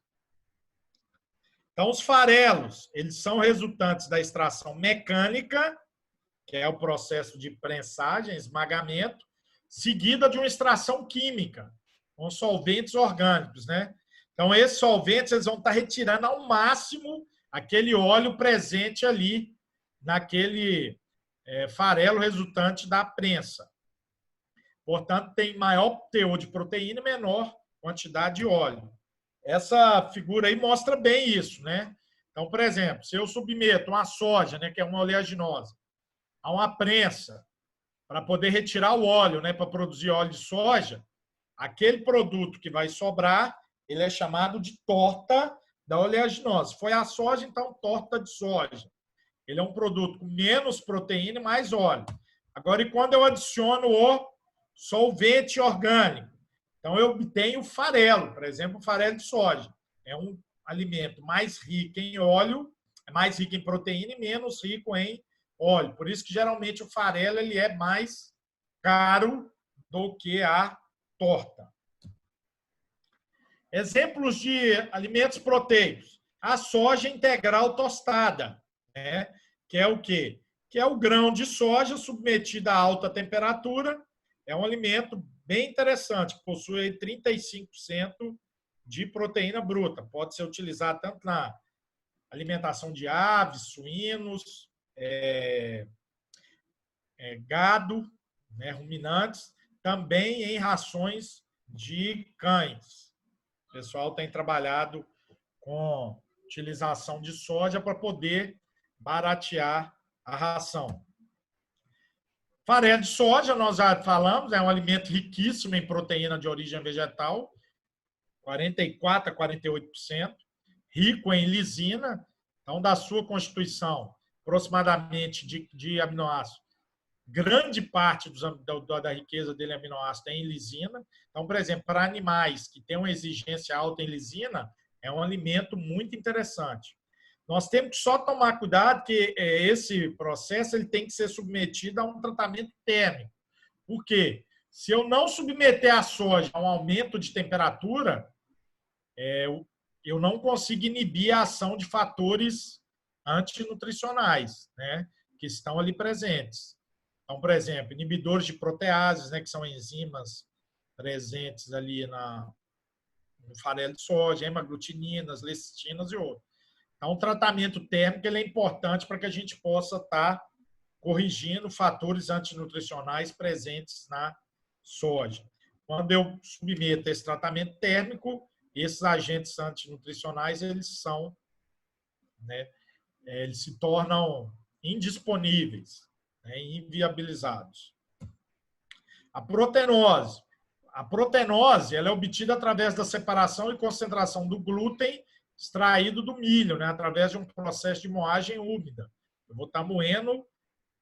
Então, os farelos, eles são resultantes da extração mecânica, que é o processo de prensagem, esmagamento, seguida de uma extração química, com solventes orgânicos, né? Então, esses solventes eles vão estar retirando ao máximo aquele óleo presente ali naquele farelo resultante da prensa. portanto, tem maior teor de proteína e menor quantidade de óleo. Essa figura aí mostra bem isso, né? Então, por exemplo, se eu submeto uma soja, né, que é uma oleaginosa, a uma prensa para poder retirar o óleo, né, para produzir óleo de soja, aquele produto que vai sobrar, ele é chamado de torta da oleaginosa. Foi a soja, então torta de soja. Ele é um produto com menos proteína e mais óleo. Agora, e quando eu adiciono o solvente orgânico? Então, eu obtenho o farelo, por exemplo, o farelo de soja. É um alimento mais rico em óleo, mais rico em proteína e menos rico em óleo. Por isso que, geralmente, o farelo ele é mais caro do que a torta. Exemplos de alimentos proteicos. A soja integral tostada, né? Que é o quê? Que é o grão de soja submetido a alta temperatura. É um alimento bem interessante, que possui 35% de proteína bruta. Pode ser utilizado tanto na alimentação de aves, suínos, gado, né, ruminantes, também em rações de cães. O pessoal tem trabalhado com utilização de soja para poder baratear a ração. Farelo de soja, nós já falamos, é um alimento riquíssimo em proteína de origem vegetal, 44% a 48%, rico em lisina, então da sua constituição, aproximadamente de aminoácidos, grande parte da riqueza dele em aminoácidos é em lisina. Então, por exemplo, para animais que têm uma exigência alta em lisina, é um alimento muito interessante. Nós temos que só tomar cuidado que esse processo ele tem que ser submetido a um tratamento térmico. Por quê? Se eu não submeter a soja a um aumento de temperatura, eu não consigo inibir a ação de fatores antinutricionais, né, que estão ali presentes. Então, por exemplo, inibidores de proteases, né, que são enzimas presentes ali no farelo de soja, hemaglutininas, lecitinas e outros. Então, o tratamento térmico ele é importante para que a gente possa estar corrigindo fatores antinutricionais presentes na soja. Quando eu submeto esse tratamento térmico, esses agentes antinutricionais eles são, né, eles se tornam indisponíveis, né, inviabilizados. A proteinose. A proteinose ela é obtida através da separação e concentração do glúten extraído do milho, né, através de um processo de moagem úmida. Eu vou estar moendo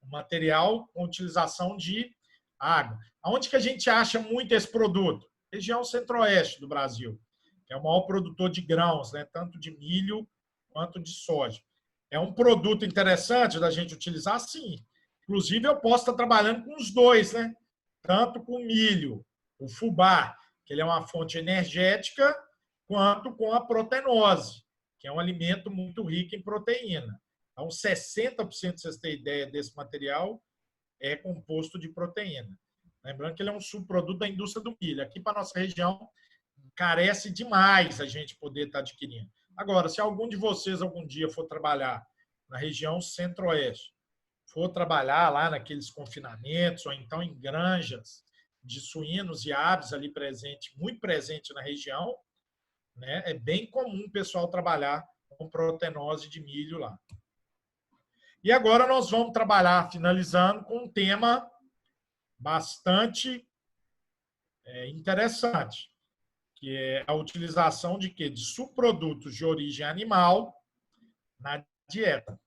o material com utilização de água. Onde que a gente acha muito esse produto? Região centro-oeste do Brasil, que é o maior produtor de grãos, né, tanto de milho quanto de soja. É um produto interessante da gente utilizar? Sim. Inclusive, eu posso estar trabalhando com os dois, né? Tanto com o milho, o fubá, que ele é uma fonte energética, quanto com a proteinose, que é um alimento muito rico em proteína. Então, 60%, para vocês terem ideia desse material, é composto de proteína. Lembrando que ele é um subproduto da indústria do milho. Aqui, para a nossa região, carece demais a gente poder estar adquirindo. Agora, se algum de vocês algum dia for trabalhar na região centro-oeste, for trabalhar lá naqueles confinamentos, ou então em granjas de suínos e aves ali presente, muito presente na região, né, é bem comum o pessoal trabalhar com proteinose de milho lá. E agora nós vamos trabalhar, finalizando, com um tema bastante interessante, que é a utilização de quê? De subprodutos de origem animal na dieta.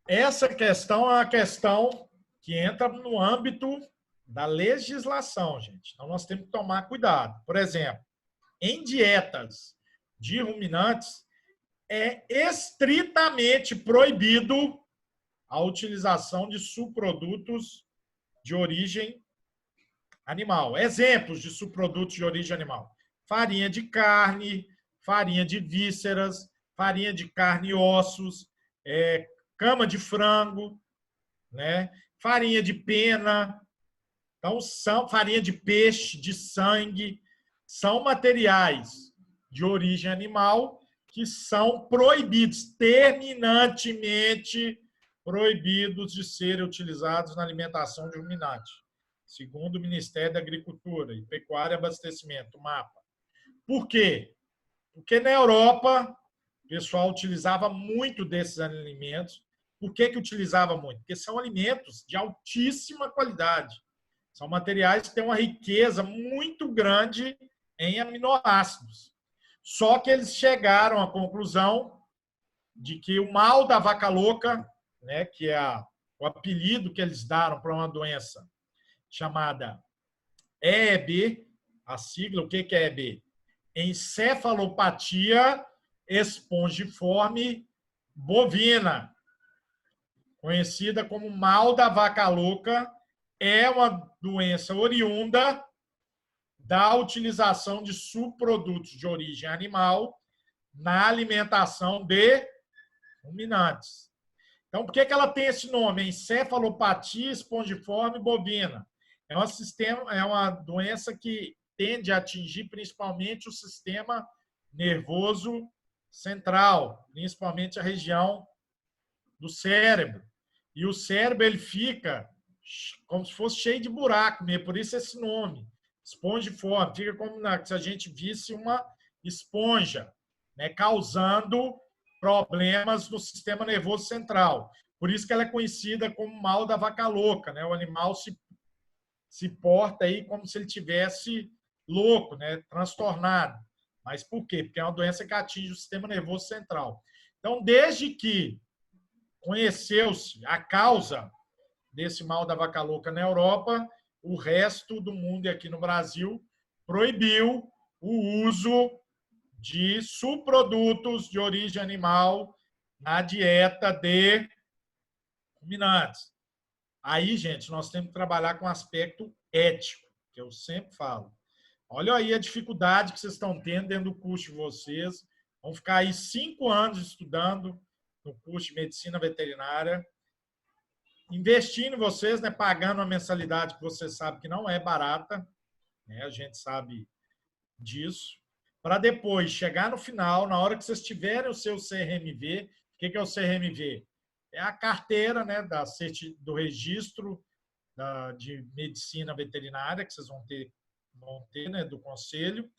Essa questão é uma questão que entra no âmbito da legislação, gente. Então, nós temos que tomar cuidado. Por exemplo, em dietas de ruminantes, é estritamente proibido a utilização de subprodutos de origem animal. Exemplos de subprodutos de origem animal: farinha de carne, farinha de vísceras, farinha de carne e ossos, cama de frango, né? Farinha de pena, então são farinha de peixe, de sangue, são materiais de origem animal que são proibidos, terminantemente proibidos de serem utilizados na alimentação de ruminante. segundo o Ministério da Agricultura e Pecuária e Abastecimento, o MAPA. Por quê? Porque na Europa o pessoal utilizava muito desses alimentos. Por que utilizava muito? Porque são alimentos de altíssima qualidade. São materiais que têm uma riqueza muito grande em aminoácidos. Só que eles chegaram à conclusão de que o mal da vaca louca, né, que é o apelido que eles deram para uma doença chamada EEB, a sigla, o que é EEB? Encefalopatia espongiforme bovina, conhecida como mal da vaca louca, é uma doença oriunda da utilização de subprodutos de origem animal na alimentação de ruminantes. Então, por que ela tem esse nome? Encefalopatia espongiforme bovina. É uma doença que tende a atingir principalmente o sistema nervoso central, principalmente a região do cérebro. E o cérebro ele fica como se fosse cheio de buraco, né? Por isso esse nome, espongiforme. Fica como se a gente visse uma esponja, né? Causando problemas no sistema nervoso central. Por isso que ela é conhecida como mal da vaca louca, né? O animal se porta aí como se ele tivesse louco, né? Transtornado. Mas por quê? Porque é uma doença que atinge o sistema nervoso central. Então, desde que conheceu-se a causa desse mal da vaca louca na Europa, o resto do mundo e aqui no Brasil proibiu o uso de subprodutos de origem animal na dieta de ruminantes. Aí, gente, nós temos que trabalhar com aspecto ético, que eu sempre falo. Olha aí a dificuldade que vocês estão tendo dentro do curso de vocês. Vão ficar aí 5 anos estudando no curso de medicina veterinária, investindo em vocês, né, pagando uma mensalidade que você sabe que não é barata, né, a gente sabe disso, para depois chegar no final, na hora que vocês tiverem o seu CRMV. O que é o CRMV? É a carteira, né, do registro de medicina veterinária que vocês vão ter, né, do conselho,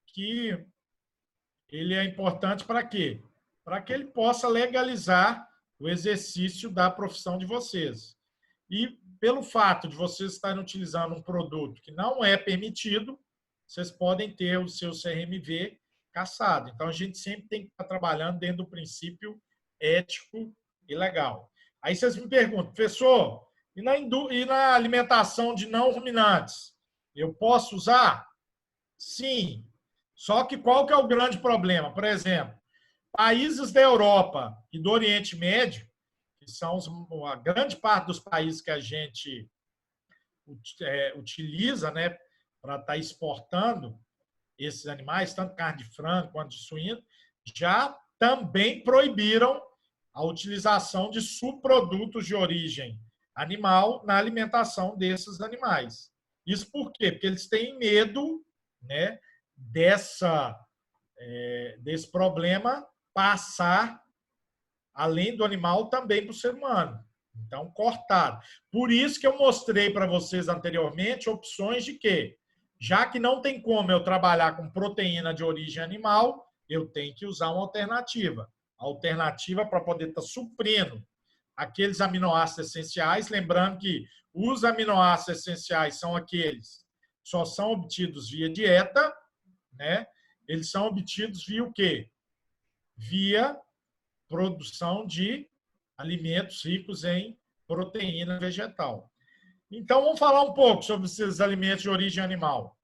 que ele é importante para quê? Para que ele possa legalizar o exercício da profissão de vocês. E pelo fato de vocês estarem utilizando um produto que não é permitido, vocês podem ter o seu CRMV cassado. Então, a gente sempre tem que estar trabalhando dentro do princípio ético e legal. Aí vocês me perguntam, professor, e na alimentação de não ruminantes, eu posso usar? Sim. Só que qual que é o grande problema? Por exemplo, países da Europa e do Oriente Médio, que são a grande parte dos países que a gente utiliza, né, para estar exportando esses animais, tanto carne de frango quanto de suíno, já também proibiram a utilização de subprodutos de origem animal na alimentação desses animais. Isso por quê? Porque eles têm medo, né, desse problema passar, além do animal, também para o ser humano. Então, cortado. Por isso que eu mostrei para vocês anteriormente opções de quê? Já que não tem como eu trabalhar com proteína de origem animal, eu tenho que usar uma alternativa. A alternativa para poder estar suprindo aqueles aminoácidos essenciais, lembrando que os aminoácidos essenciais são aqueles que só são obtidos via dieta, né? Eles são obtidos via o quê? Via produção de alimentos ricos em proteína vegetal. Então, vamos falar um pouco sobre esses alimentos de origem animal.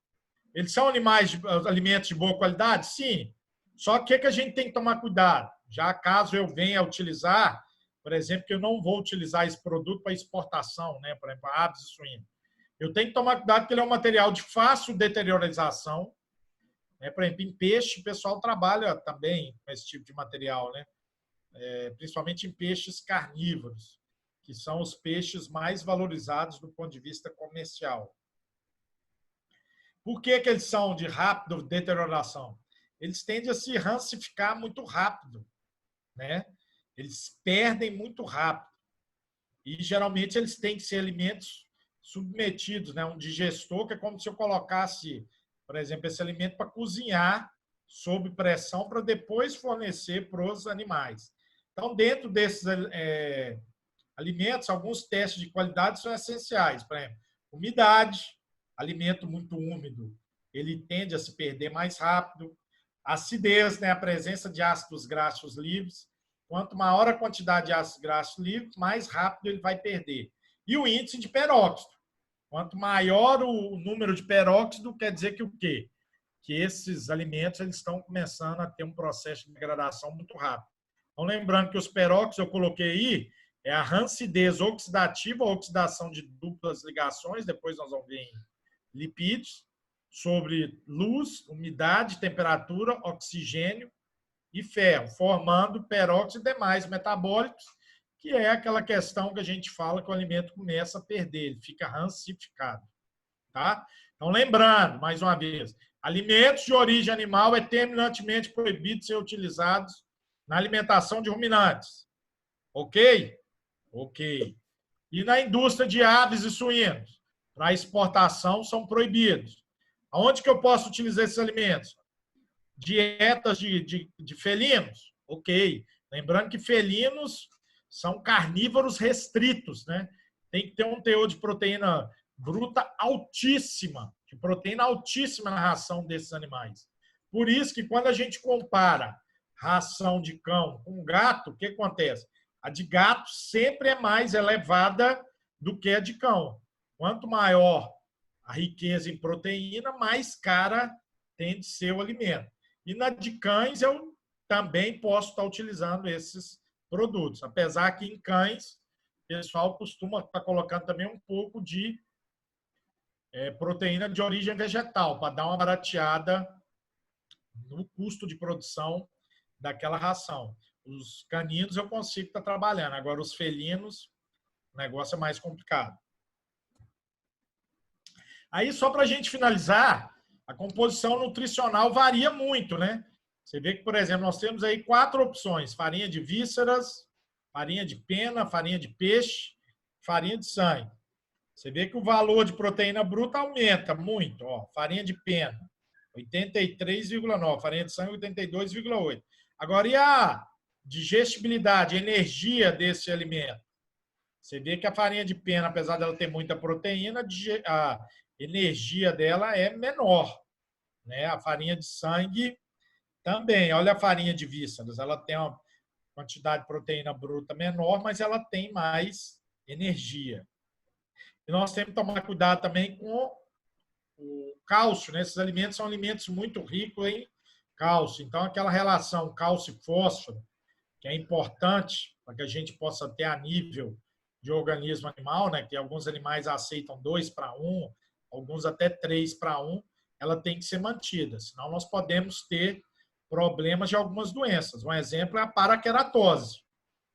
Eles são alimentos de boa qualidade? Sim. Só que o que a gente tem que tomar cuidado? Já caso eu venha utilizar, por exemplo, que eu não vou utilizar esse produto para exportação, né, por exemplo, aves e suínos. Eu tenho que tomar cuidado porque ele é um material de fácil deteriorização. Por exemplo, em peixe, o pessoal trabalha também com esse tipo de material, né? Principalmente em peixes carnívoros, que são os peixes mais valorizados do ponto de vista comercial. Por que eles são de rápida deterioração? Eles tendem a se rancificar muito rápido, né? Eles perdem muito rápido. E, geralmente, eles têm que ser alimentos submetidos, né? Um digestor, que é como se eu colocasse, por exemplo, esse alimento para cozinhar sob pressão para depois fornecer para os animais. Então, dentro desses alimentos, alguns testes de qualidade são essenciais. Por exemplo, umidade, alimento muito úmido, ele tende a se perder mais rápido. Acidez, né? A presença de ácidos graxos livres. Quanto maior a quantidade de ácidos graxos livres, mais rápido ele vai perder. E o índice de peróxido. Quanto maior o número de peróxido, quer dizer que o quê? Que esses alimentos eles estão começando a ter um processo de degradação muito rápido. Então, lembrando que os peróxidos eu coloquei aí, é a rancidez oxidativa, a oxidação de duplas ligações, depois nós vamos ver em lipídios, sobre luz, umidade, temperatura, oxigênio e ferro, formando peróxido e demais metabólicos, que é aquela questão que a gente fala que o alimento começa a perder, ele fica rancificado. Tá? Então, lembrando, mais uma vez, alimentos de origem animal é terminantemente proibido ser utilizados na alimentação de ruminantes. Ok? Ok. E na indústria de aves e suínos, para exportação, são proibidos. Aonde que eu posso utilizar esses alimentos? Dietas de felinos? Ok. Lembrando que felinos são carnívoros restritos, né? Tem que ter um teor de proteína bruta altíssima, de proteína altíssima na ração desses animais. Por isso que quando a gente compara ração de cão com gato, o que acontece? A de gato sempre é mais elevada do que a de cão. Quanto maior a riqueza em proteína, mais cara tem de ser o alimento. E na de cães, eu também posso estar utilizando esses produtos. Apesar que em cães, o pessoal costuma estar colocando também um pouco de proteína de origem vegetal, para dar uma barateada no custo de produção daquela ração. Os caninos eu consigo estar trabalhando. Agora, os felinos, o negócio é mais complicado. Aí, só para a gente finalizar, a composição nutricional varia muito, né? Você vê que, por exemplo, nós temos aí 4 opções: farinha de vísceras, farinha de pena, farinha de peixe, farinha de sangue. Você vê que o valor de proteína bruta aumenta muito. Ó, farinha de pena, 83,9. Farinha de sangue, 82,8. Agora, e a digestibilidade, a energia desse alimento? Você vê que a farinha de pena, apesar dela ter muita proteína, a energia dela é menor. Né? A farinha de sangue também. Olha a farinha de vísceras. Ela tem uma quantidade de proteína bruta menor, mas ela tem mais energia. E nós temos que tomar cuidado também com o cálcio, né? Esses alimentos são alimentos muito ricos em cálcio. Então, aquela relação cálcio e fósforo, que é importante para que a gente possa ter a nível de organismo animal, né? Que alguns animais aceitam 2:1, alguns até 3:1, ela tem que ser mantida, senão nós podemos ter problemas de algumas doenças. Um exemplo é a paraqueratose.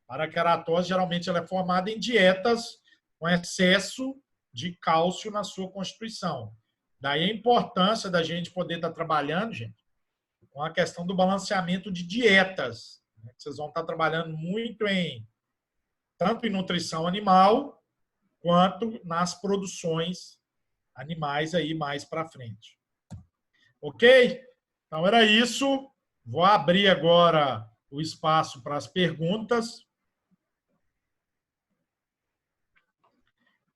A paraqueratose, geralmente, ela é formada em dietas com excesso de cálcio na sua constituição. Daí a importância da gente poder estar trabalhando, gente, com a questão do balanceamento de dietas. Vocês vão estar trabalhando muito tanto em nutrição animal, quanto nas produções animais aí mais para frente. Ok? Então era isso. Vou abrir agora o espaço para as perguntas.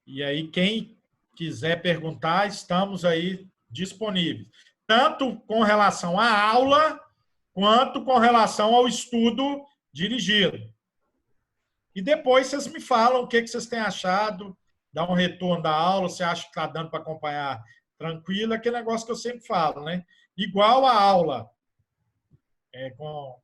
E aí, quem quiser perguntar, estamos aí disponíveis. Tanto com relação à aula, quanto com relação ao estudo dirigido. E depois vocês me falam o que vocês têm achado, dá um retorno da aula, você acha que está dando para acompanhar tranquilo, aquele negócio que eu sempre falo, né? Igual a aula com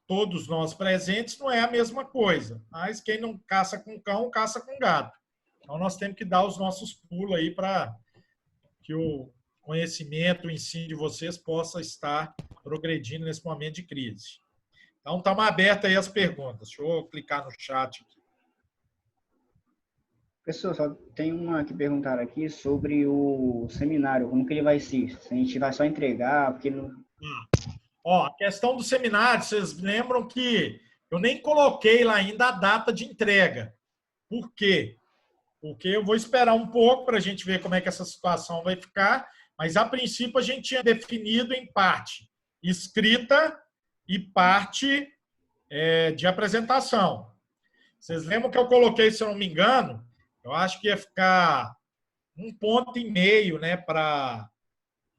todos nós presentes, não é a mesma coisa. Mas quem não caça com cão, caça com gato. Então, nós temos que dar os nossos pulos aí para que o conhecimento, o ensino de vocês possa estar progredindo nesse momento de crise. Então, estamos abertos aí as perguntas. Deixa eu clicar no chat aqui. Pessoal, só tem uma que perguntaram aqui sobre o seminário, como que ele vai ser? Se a gente vai só entregar, porque não... Ó, a questão do seminário, vocês lembram que eu nem coloquei lá ainda a data de entrega. Por quê? porque eu vou esperar um pouco para a gente ver como é que essa situação vai ficar, mas a princípio a gente tinha definido em parte escrita e parte de apresentação. Vocês lembram que eu coloquei, se eu não me engano, eu acho que ia ficar 1,5 ponto, né, para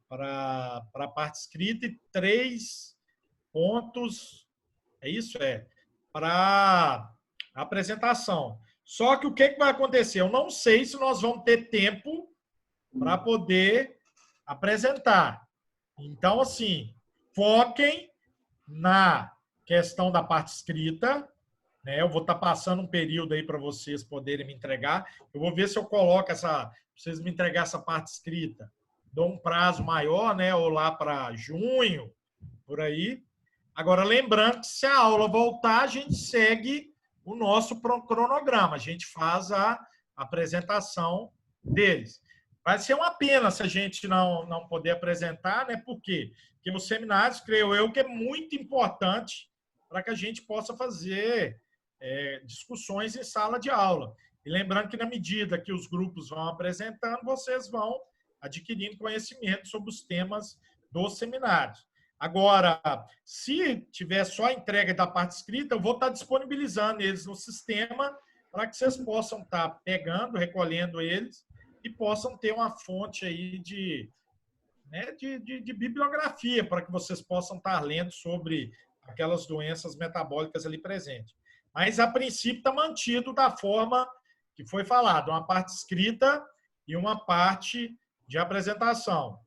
a parte escrita e 3 pontos, é isso? Para a apresentação. Só que o que vai acontecer? Eu não sei se nós vamos ter tempo para poder apresentar. Então, assim, foquem na questão da parte escrita, né? Eu vou estar passando um período aí para vocês poderem me entregar. Eu vou ver se eu coloco vocês me entregar essa parte escrita. Dou um prazo maior, né? Ou lá para junho, por aí. Agora, lembrando que se a aula voltar, a gente segue o nosso cronograma. A gente faz a apresentação deles. Vai ser uma pena se a gente não poder apresentar, né? Por quê? Porque os seminários, creio eu, que é muito importante para que a gente possa fazer discussões em sala de aula. E lembrando que, na medida que os grupos vão apresentando, vocês vão adquirindo conhecimento sobre os temas dos seminários. Agora, se tiver só a entrega da parte escrita, eu vou estar disponibilizando eles no sistema para que vocês possam estar pegando, recolhendo eles e possam ter uma fonte aí de bibliografia para que vocês possam estar lendo sobre aquelas doenças metabólicas ali presentes. Mas, a princípio, está mantido da forma que foi falado, uma parte escrita e uma parte de apresentação.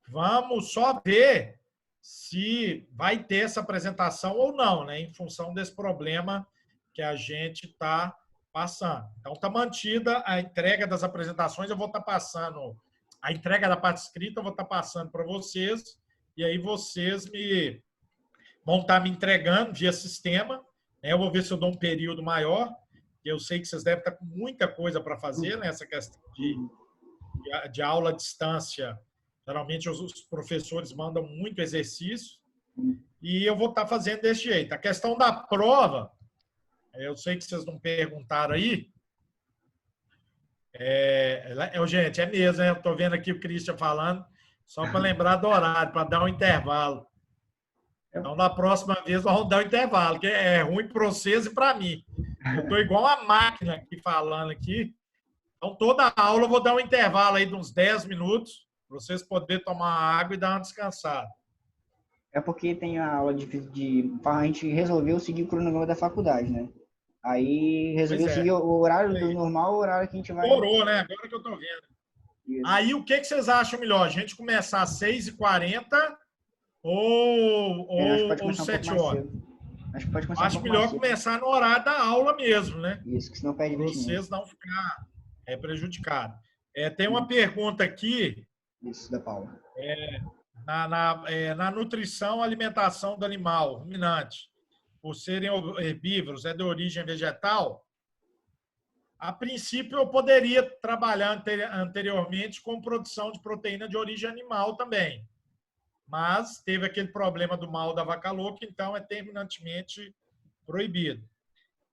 Vamos só ver se vai ter essa apresentação ou não, né, em função desse problema que a gente está passando. Então, está mantida a entrega das apresentações, eu vou estar passando, a entrega da parte escrita eu vou estar passando para vocês, e aí vocês vão estar me entregando via sistema, né? Eu vou ver se eu dou um período maior, eu sei que vocês devem estar com muita coisa para fazer, né? Essa questão de aula à distância. Geralmente os professores mandam muito exercício e eu vou estar fazendo desse jeito. A questão da prova, eu sei que vocês não perguntaram aí. Gente, é mesmo, né? Eu estou vendo aqui o Christian falando, só para lembrar do horário, para dar um intervalo. Então, na próxima vez, nós vamos dar um intervalo, que é ruim para vocês e para mim. Eu estou igual uma máquina aqui falando aqui. Então, toda aula eu vou dar um intervalo aí de uns 10 minutos, para vocês poderem tomar água e dar uma descansada. É porque tem a aula a gente resolveu seguir o cronograma da faculdade, né? Aí resolveu seguir o horário do normal, o horário que a gente vai... Morou, né? Agora que eu estou vendo. Isso. Aí, o que vocês acham melhor? A gente começar às 6h40 ou 7 horas? Acho que pode começar Acho melhor começar no horário da aula mesmo, né? Isso, que senão perde 20 minutos. Vocês não ficar prejudicados. Tem uma pergunta aqui. Isso, da Paula. Na nutrição e alimentação do animal ruminante, por serem herbívoros, é de origem vegetal? A princípio, eu poderia trabalhar anteriormente com produção de proteína de origem animal também. Mas teve aquele problema do mal da vaca louca, então é terminantemente proibido.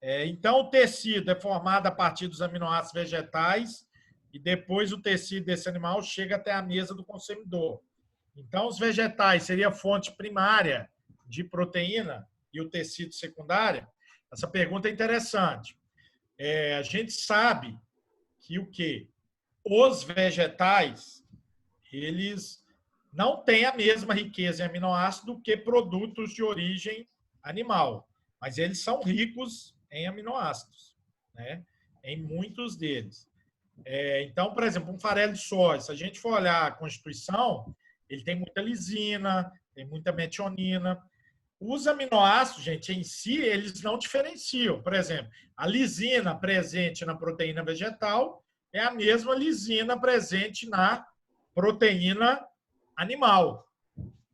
Então, o tecido é formado a partir dos aminoácidos vegetais e depois o tecido desse animal chega até a mesa do consumidor. Então, os vegetais seria a fonte primária de proteína e o tecido secundário? Essa pergunta é interessante. A gente sabe que os vegetais, eles não têm a mesma riqueza em aminoácidos do que produtos de origem animal, mas eles são ricos em aminoácidos, né? Em muitos deles. Então, por exemplo, um farelo de soja, se a gente for olhar a Constituição, ele tem muita lisina, tem muita metionina. Os aminoácidos, gente, em si, eles não diferenciam. Por exemplo, a lisina presente na proteína vegetal é a mesma lisina presente na proteína animal,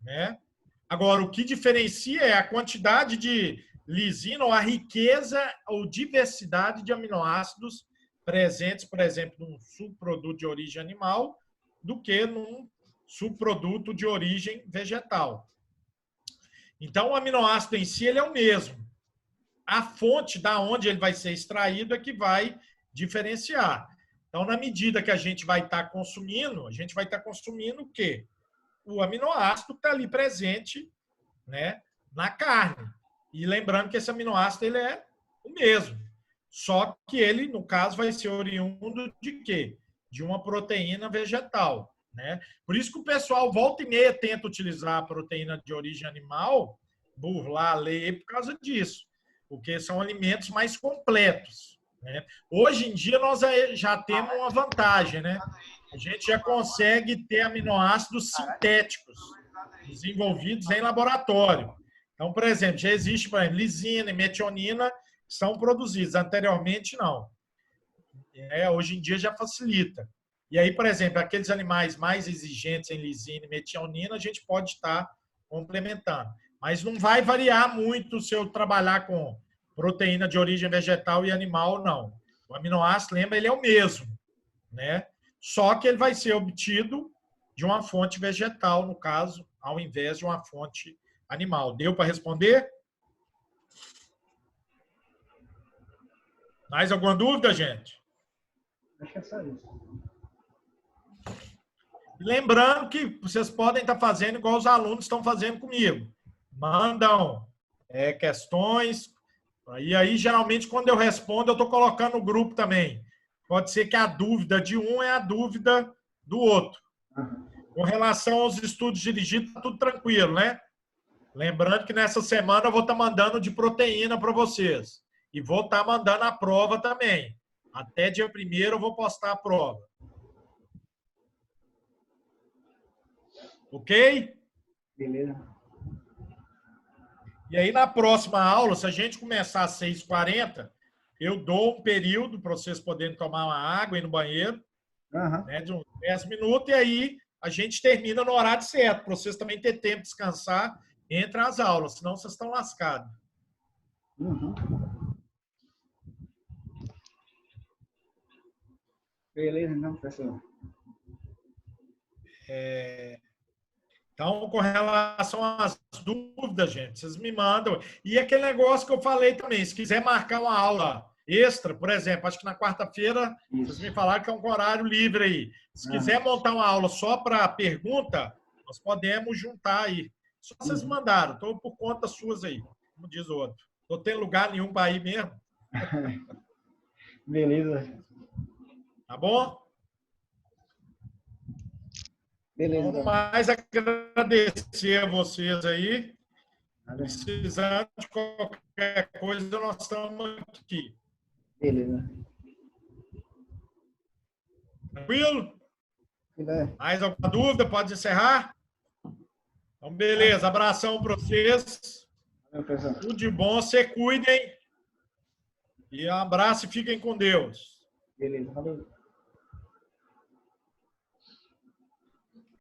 né? Agora, o que diferencia é a quantidade de lisina ou a riqueza ou diversidade de aminoácidos presentes, por exemplo, num subproduto de origem animal do que num subproduto de origem vegetal. Então, o aminoácido em si ele é o mesmo. A fonte da onde ele vai ser extraído é que vai diferenciar. Então, na medida que a gente vai estar consumindo, a gente vai estar consumindo o quê? O aminoácido que está ali presente, né, na carne. E lembrando que esse aminoácido ele é o mesmo. Só que ele, no caso, vai ser oriundo de quê? De uma proteína vegetal, né? Por isso que o pessoal volta e meia tenta utilizar a proteína de origem animal, burlar a lei por causa disso, porque são alimentos mais completos, né? Hoje em dia nós já temos uma vantagem, né? A gente já consegue ter aminoácidos sintéticos desenvolvidos em laboratório. Então, por exemplo, já existe, por exemplo, lisina e metionina que são produzidos. Anteriormente, não. Hoje em dia já facilita. E aí, por exemplo, aqueles animais mais exigentes em lisina e metionina, a gente pode estar complementando. Mas não vai variar muito se eu trabalhar com proteína de origem vegetal e animal, não. O aminoácido, lembra, ele é o mesmo, né? Só que ele vai ser obtido de uma fonte vegetal, no caso, ao invés de uma fonte animal. Deu para responder? Mais alguma dúvida, gente? Acho que é só isso. Lembrando que vocês podem estar fazendo igual os alunos estão fazendo comigo. Mandam questões. E aí, geralmente, quando eu respondo, eu estou colocando no grupo também. Pode ser que a dúvida de um é a dúvida do outro. Com relação aos estudos dirigidos, está tudo tranquilo, né? Lembrando que nessa semana eu vou estar mandando de proteína para vocês. E vou estar mandando a prova também. Até dia 1º eu vou postar a prova. Ok? Beleza. E aí, na próxima aula, se a gente começar às 6h40, eu dou um período para vocês poderem tomar uma água e ir no banheiro, né, de uns 10 minutos, e aí a gente termina no horário certo, para vocês também ter tempo de descansar entre as aulas, senão vocês estão lascados. Beleza, então, professor. Então, com relação às dúvidas, gente, vocês me mandam. E aquele negócio que eu falei também, se quiser marcar uma aula extra, por exemplo, acho que na quarta-feira, vocês me falaram que é um horário livre aí. Se quiser montar uma aula só para pergunta, nós podemos juntar aí. Só vocês mandaram, estou por conta suas aí, como diz o outro. Não tem lugar nenhum para ir mesmo. Beleza. Tá bom? Beleza. Então, mais agradecer a vocês aí. Precisando de qualquer coisa, nós estamos aqui. Beleza. Tranquilo? Mais alguma dúvida? Pode encerrar? Então, beleza. Abração para vocês. Tudo de bom. Se cuidem. E um abraço e fiquem com Deus. Beleza. Valeu.